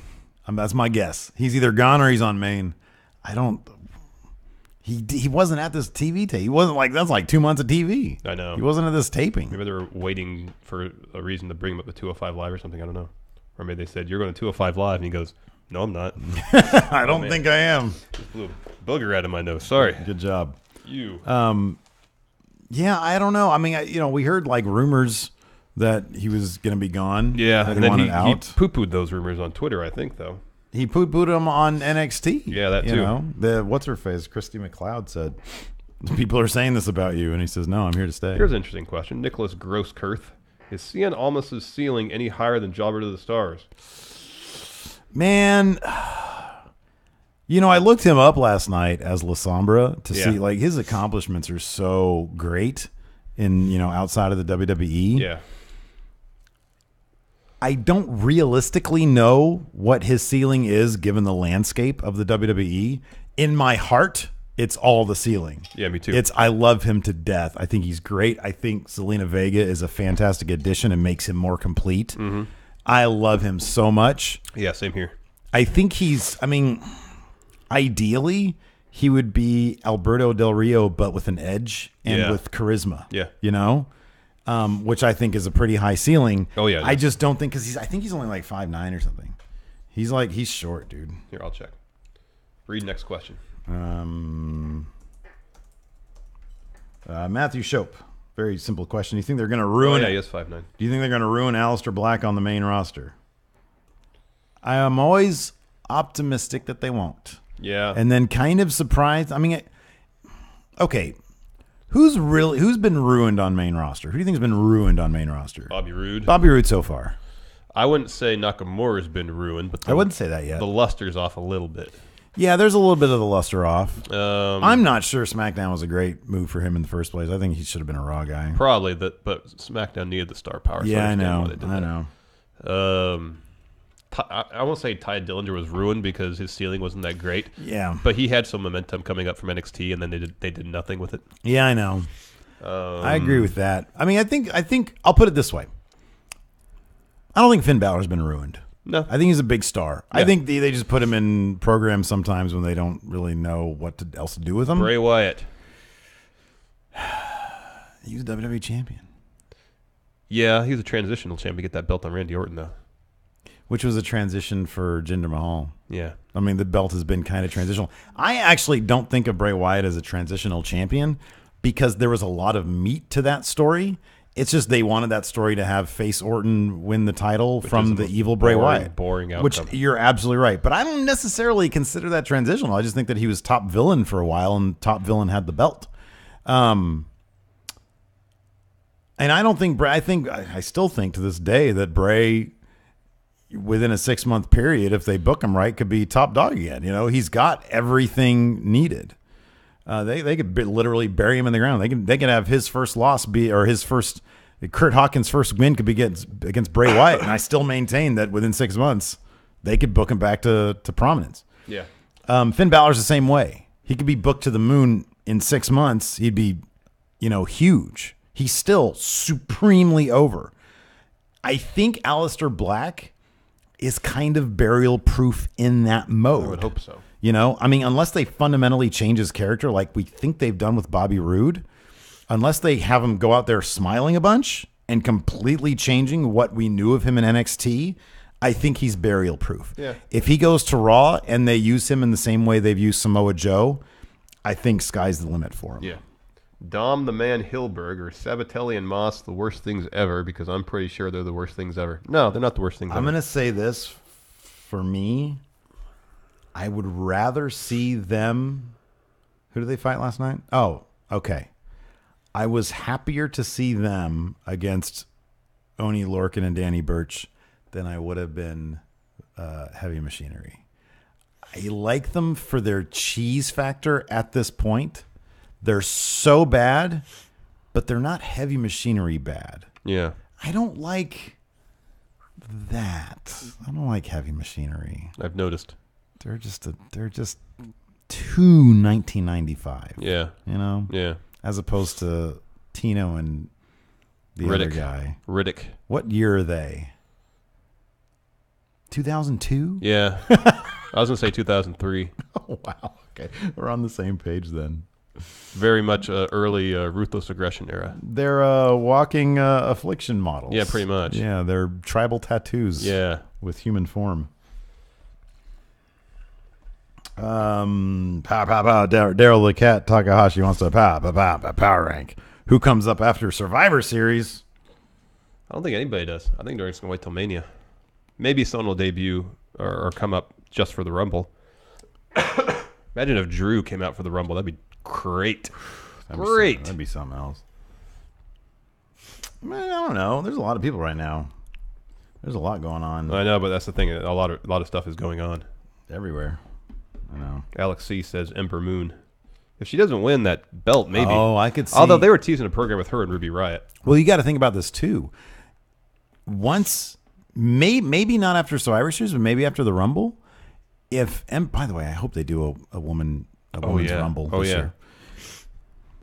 That's my guess. He's either gone or he's on main. I don't. He wasn't at this TV tape. He wasn't that's like 2 months of TV. I know. He wasn't at this taping. Maybe they were waiting for a reason to bring him up to 205 Live or something. I don't know. Or maybe they said, you're going to 205 Live. And he goes, no, I'm not. I don't think I am. Just blew a booger out of my nose. Sorry. Good job. You. Yeah, I don't know. I mean, we heard like rumors that he was going to be gone. Yeah, that and then he out. poo-pooed those rumors on Twitter, I think, though. He poo-pooed him on NXT. Yeah, that too. You know, what's her face? Christy McLeod said, people are saying this about you, and he says, no, I'm here to stay. Here's an interesting question. Nicholas Grosskirth. Is Cien Almas's ceiling any higher than Jobber to the Stars? Man, I looked him up last night as La Sombra to see, like, his accomplishments are so great in, outside of the WWE. Yeah. I don't realistically know what his ceiling is given the landscape of the WWE. In my heart, it's all the ceiling. Yeah, me too. I love him to death. I think he's great. I think Zelina Vega is a fantastic addition and makes him more complete. Mm-hmm. I love him so much. Yeah, same here. I think ideally, he would be Alberto Del Rio, but with an edge and with charisma. Yeah. Which I think is a pretty high ceiling. Oh, yeah. I just don't think, because I think he's only like 5'9" or something. He's short, dude. Here, I'll check. Read next question. Matthew Shope. Very simple question. Do you think they're going to ruin he is 5'9". Do you think they're going to ruin Aleister Black on the main roster? I am always optimistic that they won't. Yeah. And then kind of surprised. Okay. Who's been ruined on main roster? Who do you think has been ruined on main roster? Bobby Roode. Bobby Roode so far. I wouldn't say Nakamura's been ruined, but I wouldn't say that yet. The luster's off a little bit. Yeah, there's a little bit of the luster off. I'm not sure SmackDown was a great move for him in the first place. I think he should have been a Raw guy. Probably, but SmackDown needed the star power. Yeah, so I know. I know. I won't say Ty Dillinger was ruined because his ceiling wasn't that great. Yeah, but he had some momentum coming up from NXT, and then they did nothing with it. Yeah, I know. I agree with that. I think I'll put it this way. I don't think Finn Balor's been ruined. No, I think he's a big star. Yeah. I think they just put him in programs sometimes when they don't really know what else to do with him. Bray Wyatt. He's a WWE champion. Yeah, he was a transitional champion to get that belt on Randy Orton, though. Which was a transition for Jinder Mahal. Yeah. The belt has been kind of transitional. I actually don't think of Bray Wyatt as a transitional champion because there was a lot of meat to that story. It's just they wanted that story to have face Orton win the title from the evil Bray Wyatt. Boring outcome. Which you're absolutely right. But I don't necessarily consider that transitional. I just think that he was top villain for a while and top villain had the belt. And I don't think Bray, I still think to this day that Bray, within a 6-month period, if they book him right, could be top dog again. He's got everything needed. They could literally bury him in the ground. They could have his first loss Kurt Hawkins' first win could be against Bray Wyatt, and I still maintain that within 6 months they could book him back to prominence. Yeah. Finn Balor's the same way. He could be booked to the moon in 6 months. He'd be, huge. He's still supremely over. I think Aleister Black is kind of burial proof in that mode. I would hope so. Unless they fundamentally change his character like we think they've done with Bobby Roode, unless they have him go out there smiling a bunch and completely changing what we knew of him in NXT, I think he's burial proof. Yeah. If he goes to Raw and they use him in the same way they've used Samoa Joe, I think sky's the limit for him. Yeah. Dom the Man Hilberg or Sabatelli and Moss the worst things ever because I'm pretty sure they're the worst things ever. No, they're not the worst things ever. I'm going to say this for me. I would rather see them. Who did they fight last night? Oh, okay. I was happier to see them against Oney Lorcan and Danny Burch than I would have been Heavy Machinery. I like them for their cheese factor at this point. They're so bad, but they're not Heavy Machinery bad. Yeah. I don't like that. I don't like Heavy Machinery. I've noticed. They're just too 1995. Yeah. Yeah. As opposed to Tino and the Riddick. other guy. Riddick. What year are they? 2002? Yeah. I was going to say 2003. Oh, wow. Okay. We're on the same page then. Very much early ruthless aggression era. They're walking affliction models. Yeah, pretty much. Yeah, they're tribal tattoos. Yeah. With human form. Pow, pow, pow. Daryl the Cat Takahashi wants to power rank. Who comes up after Survivor Series? I don't think anybody does. I think they're just going to wait till Mania. Maybe someone will debut or come up just for the Rumble. Imagine if Drew came out for the Rumble. That'd be great. That'd be something else. Man, I don't know. There's a lot of people right now. There's a lot going on. I know, but that's the thing. A lot of stuff is going on everywhere. I know. Alex C says Ember Moon. If she doesn't win that belt, maybe. Oh, I could see. Although they were teasing a program with her and Ruby Riott. Well, you got to think about this too. Once, maybe not after Survivor Series, but maybe after the Rumble. By the way, I hope they do a women's Rumble this year.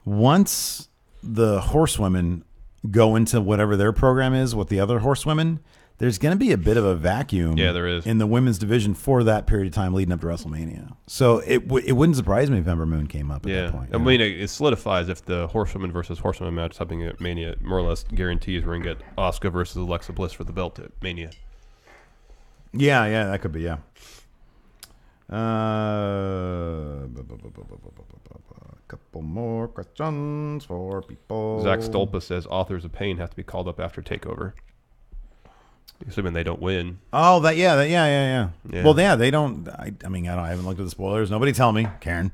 Once the horsewomen go into whatever their program is with the other horsewomen, there's going to be a bit of a vacuum. Yeah, there is. In the women's division for that period of time leading up to WrestleMania. So it wouldn't surprise me if Ember Moon came up at that point. I mean, it solidifies if the horsewoman versus horsewoman match is happening at Mania. More or less guarantees we're going to get Asuka versus Alexa Bliss for the belt at Mania. Yeah, that could be, yeah. A couple more questions for people. Zach Stolpa says authors of pain have to be called up after TakeOver. Assuming they don't win. Oh, yeah. Well, yeah, they don't. I haven't looked at the spoilers. Nobody tell me, Karen.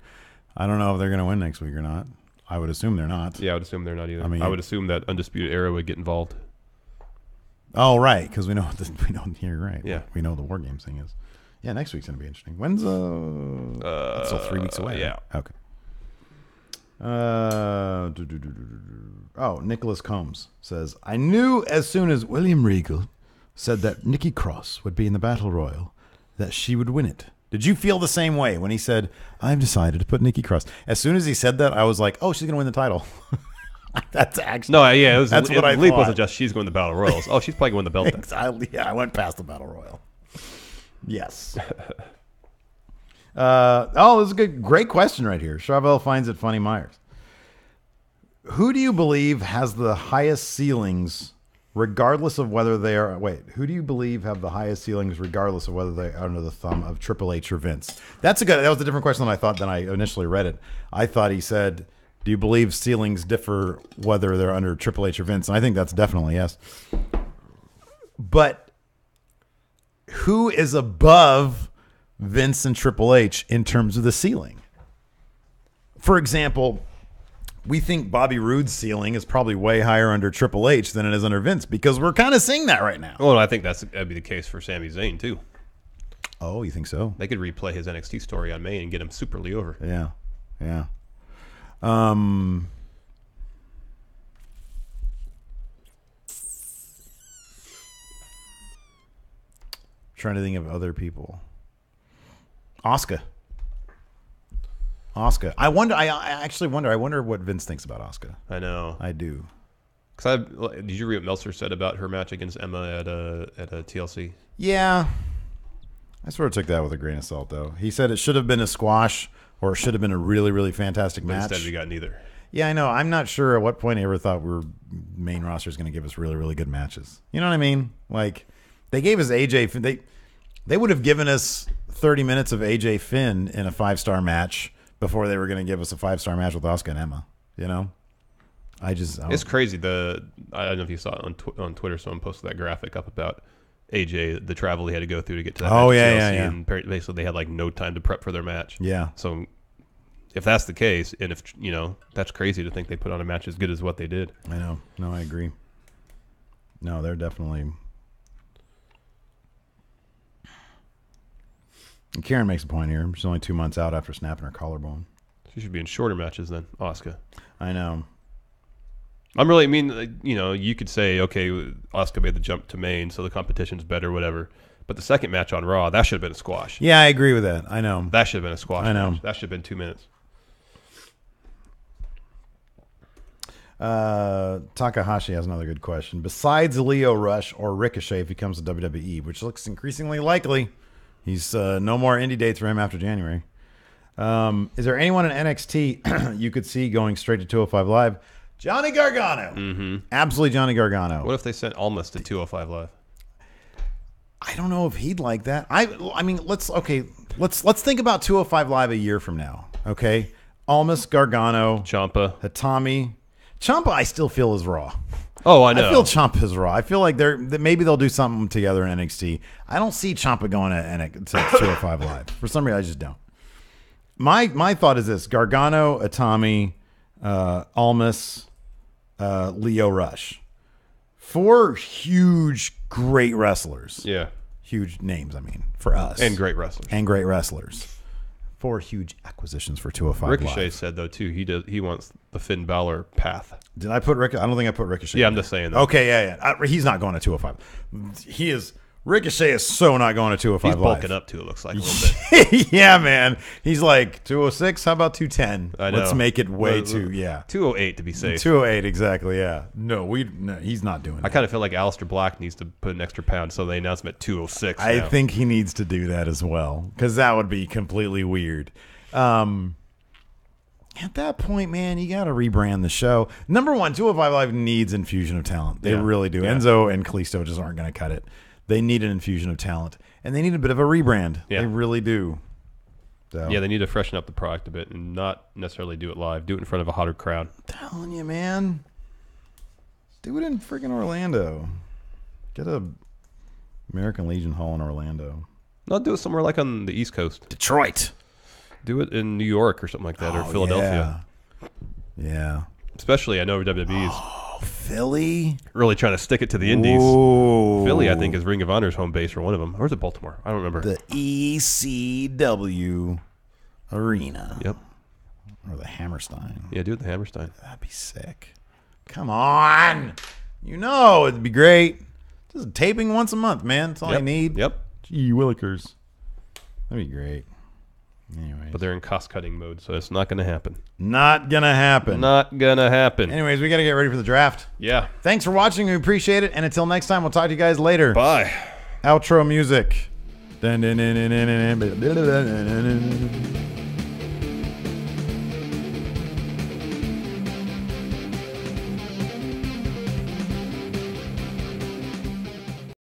I don't know if they're going to win next week or not. I would assume they're not. Yeah, I would assume they're not either. I would assume that Undisputed Era would get involved. Oh, right, because we know here, right? Yeah, we know the War Games thing is. Yeah, next week's going to be interesting. When's that's still 3 weeks away. Yeah. Right? Okay. Nicholas Combs says, I knew as soon as William Regal said that Nikki Cross would be in the Battle Royal that she would win it. Did you feel the same way when he said, I've decided to put Nikki Cross? As soon as he said that, I was like, oh, she's going to win the title. That's actually... No, yeah, that's what I thought. Leap wasn't just she's going to the Battle Royals. Oh, she's probably going to win the belt then. Yeah, I went past the Battle Royal. Yes. This is a great question right here. Charbel finds it funny, Myers. Who do you believe has the highest ceilings, regardless of whether they are... who do you believe have the highest ceilings, regardless of whether they are under the thumb of Triple H or Vince? That was a different question than I thought when I initially read it. I thought he said, do you believe ceilings differ whether they're under Triple H or Vince? And I think that's definitely yes. But who is above Vince and Triple H in terms of the ceiling? For example, we think Bobby Roode's ceiling is probably way higher under Triple H than it is under Vince because we're kind of seeing that right now. Well, I think that'd be the case for Sami Zayn too. Oh, you think so? They could replay his NXT story on Main and get him superly over. Yeah. Trying to think of other people. Asuka. I wonder what Vince thinks about Asuka. I know. I do. Did you read what Meltzer said about her match against Emma at a TLC? Yeah. I sort of took that with a grain of salt, though. He said it should have been a squash or it should have been a really, really fantastic match. Instead, we got neither. Yeah, I know. I'm not sure at what point I ever thought main roster is going to give us really, really good matches. You know what I mean? Like, they gave us AJ... They would have given us 30 minutes of AJ Finn in a 5-star match before they were going to give us a 5-star match with Asuka and Emma. You know? It's crazy. I don't know if you saw it on Twitter. Someone posted that graphic up about AJ, the travel he had to go through to get to that match. Yeah. And basically, they had like no time to prep for their match. Yeah. So if that's the case, and if that's crazy to think they put on a match as good as what they did. I know. No, I agree. No, they're definitely. And Karen makes a point here. She's only 2 months out after snapping her collarbone. She should be in shorter matches than Asuka. I know. You could say, okay, Asuka made the jump to Main, so the competition's better, whatever. But the second match on Raw, that should have been a squash. Yeah, I agree with that. I know. That should have been a squash. I know. Match. That should have been 2 minutes. Takahashi has another good question. Besides Lio Rush or Ricochet if he comes to WWE, which looks increasingly likely, he's no more indie dates for him after January. Is there anyone in NXT you could see going straight to 205 Live? Johnny Gargano. Mm-hmm. Absolutely Johnny Gargano. What if they sent Almas to 205 Live? I don't know if he'd like that. I mean, let's think about 205 Live a year from now. Okay, Almas, Gargano, Ciampa, Hatami. Ciampa, I still feel is Raw. Oh, I know. I feel Ciampa is Raw. I feel like maybe they'll do something together in NXT. I don't see Ciampa going to 205 Live. For some reason, I just don't. My thought is this: Gargano, Atami, Almas, Lio Rush. 4 huge, great wrestlers. Yeah. Huge names, I mean, for us. And great wrestlers. 4 huge acquisitions for 205 Ricochet Live. Said, though, too, he wants the Finn Balor path. Did I put Ricochet? I don't think I put Ricochet. Yeah, I'm just saying that. Okay, yeah. He's not going to 205. Ricochet is so not going to 205 He's Live. bulking up, too, it looks like a little bit. Yeah, man. He's like, 206? How about 210? I know. Let's make it way too, yeah. 208 to be safe. 208, exactly, yeah. No, he's not doing that. I kind of feel like Aleister Black needs to put an extra pound, so they announced him at 206 I now. think he needs to do that as well, because that would be completely weird. At that point, man, you got to rebrand the show. Number one, 205 Live needs infusion of talent. They really do. Yeah. Enzo and Kalisto just aren't going to cut it. They need an infusion of talent, and they need a bit of a rebrand. Yeah. They really do. So. Yeah, they need to freshen up the product a bit and not necessarily do it live. Do it in front of a hotter crowd. I'm telling you, man. Do it in freaking Orlando. Get a American Legion Hall in Orlando. No, do it somewhere like on the East Coast. Detroit. Do it in New York or something like that, or Philadelphia. Yeah. Especially, I know WWE is Philly? really trying to stick it to the Indies. Ooh. Philly, I think, is Ring of Honor's home base, or one of them. Or is it Baltimore? I don't remember. The ECW Arena. Yep. Or the Hammerstein. Yeah, do it at the Hammerstein. That'd be sick. Come on. You know, it'd be great. Just taping once a month, man. That's all I need. Yep. Gee willikers. That'd be great. Anyways. But they're in cost-cutting mode, so it's not going to happen. Not going to happen. Not going to happen. Anyways, we got to get ready for the draft. Yeah. Thanks for watching. We appreciate it. And until next time, we'll talk to you guys later. Bye. Outro music. Dun, dun, dun, dun, dun, dun, dun, dun, dun, dun, dun.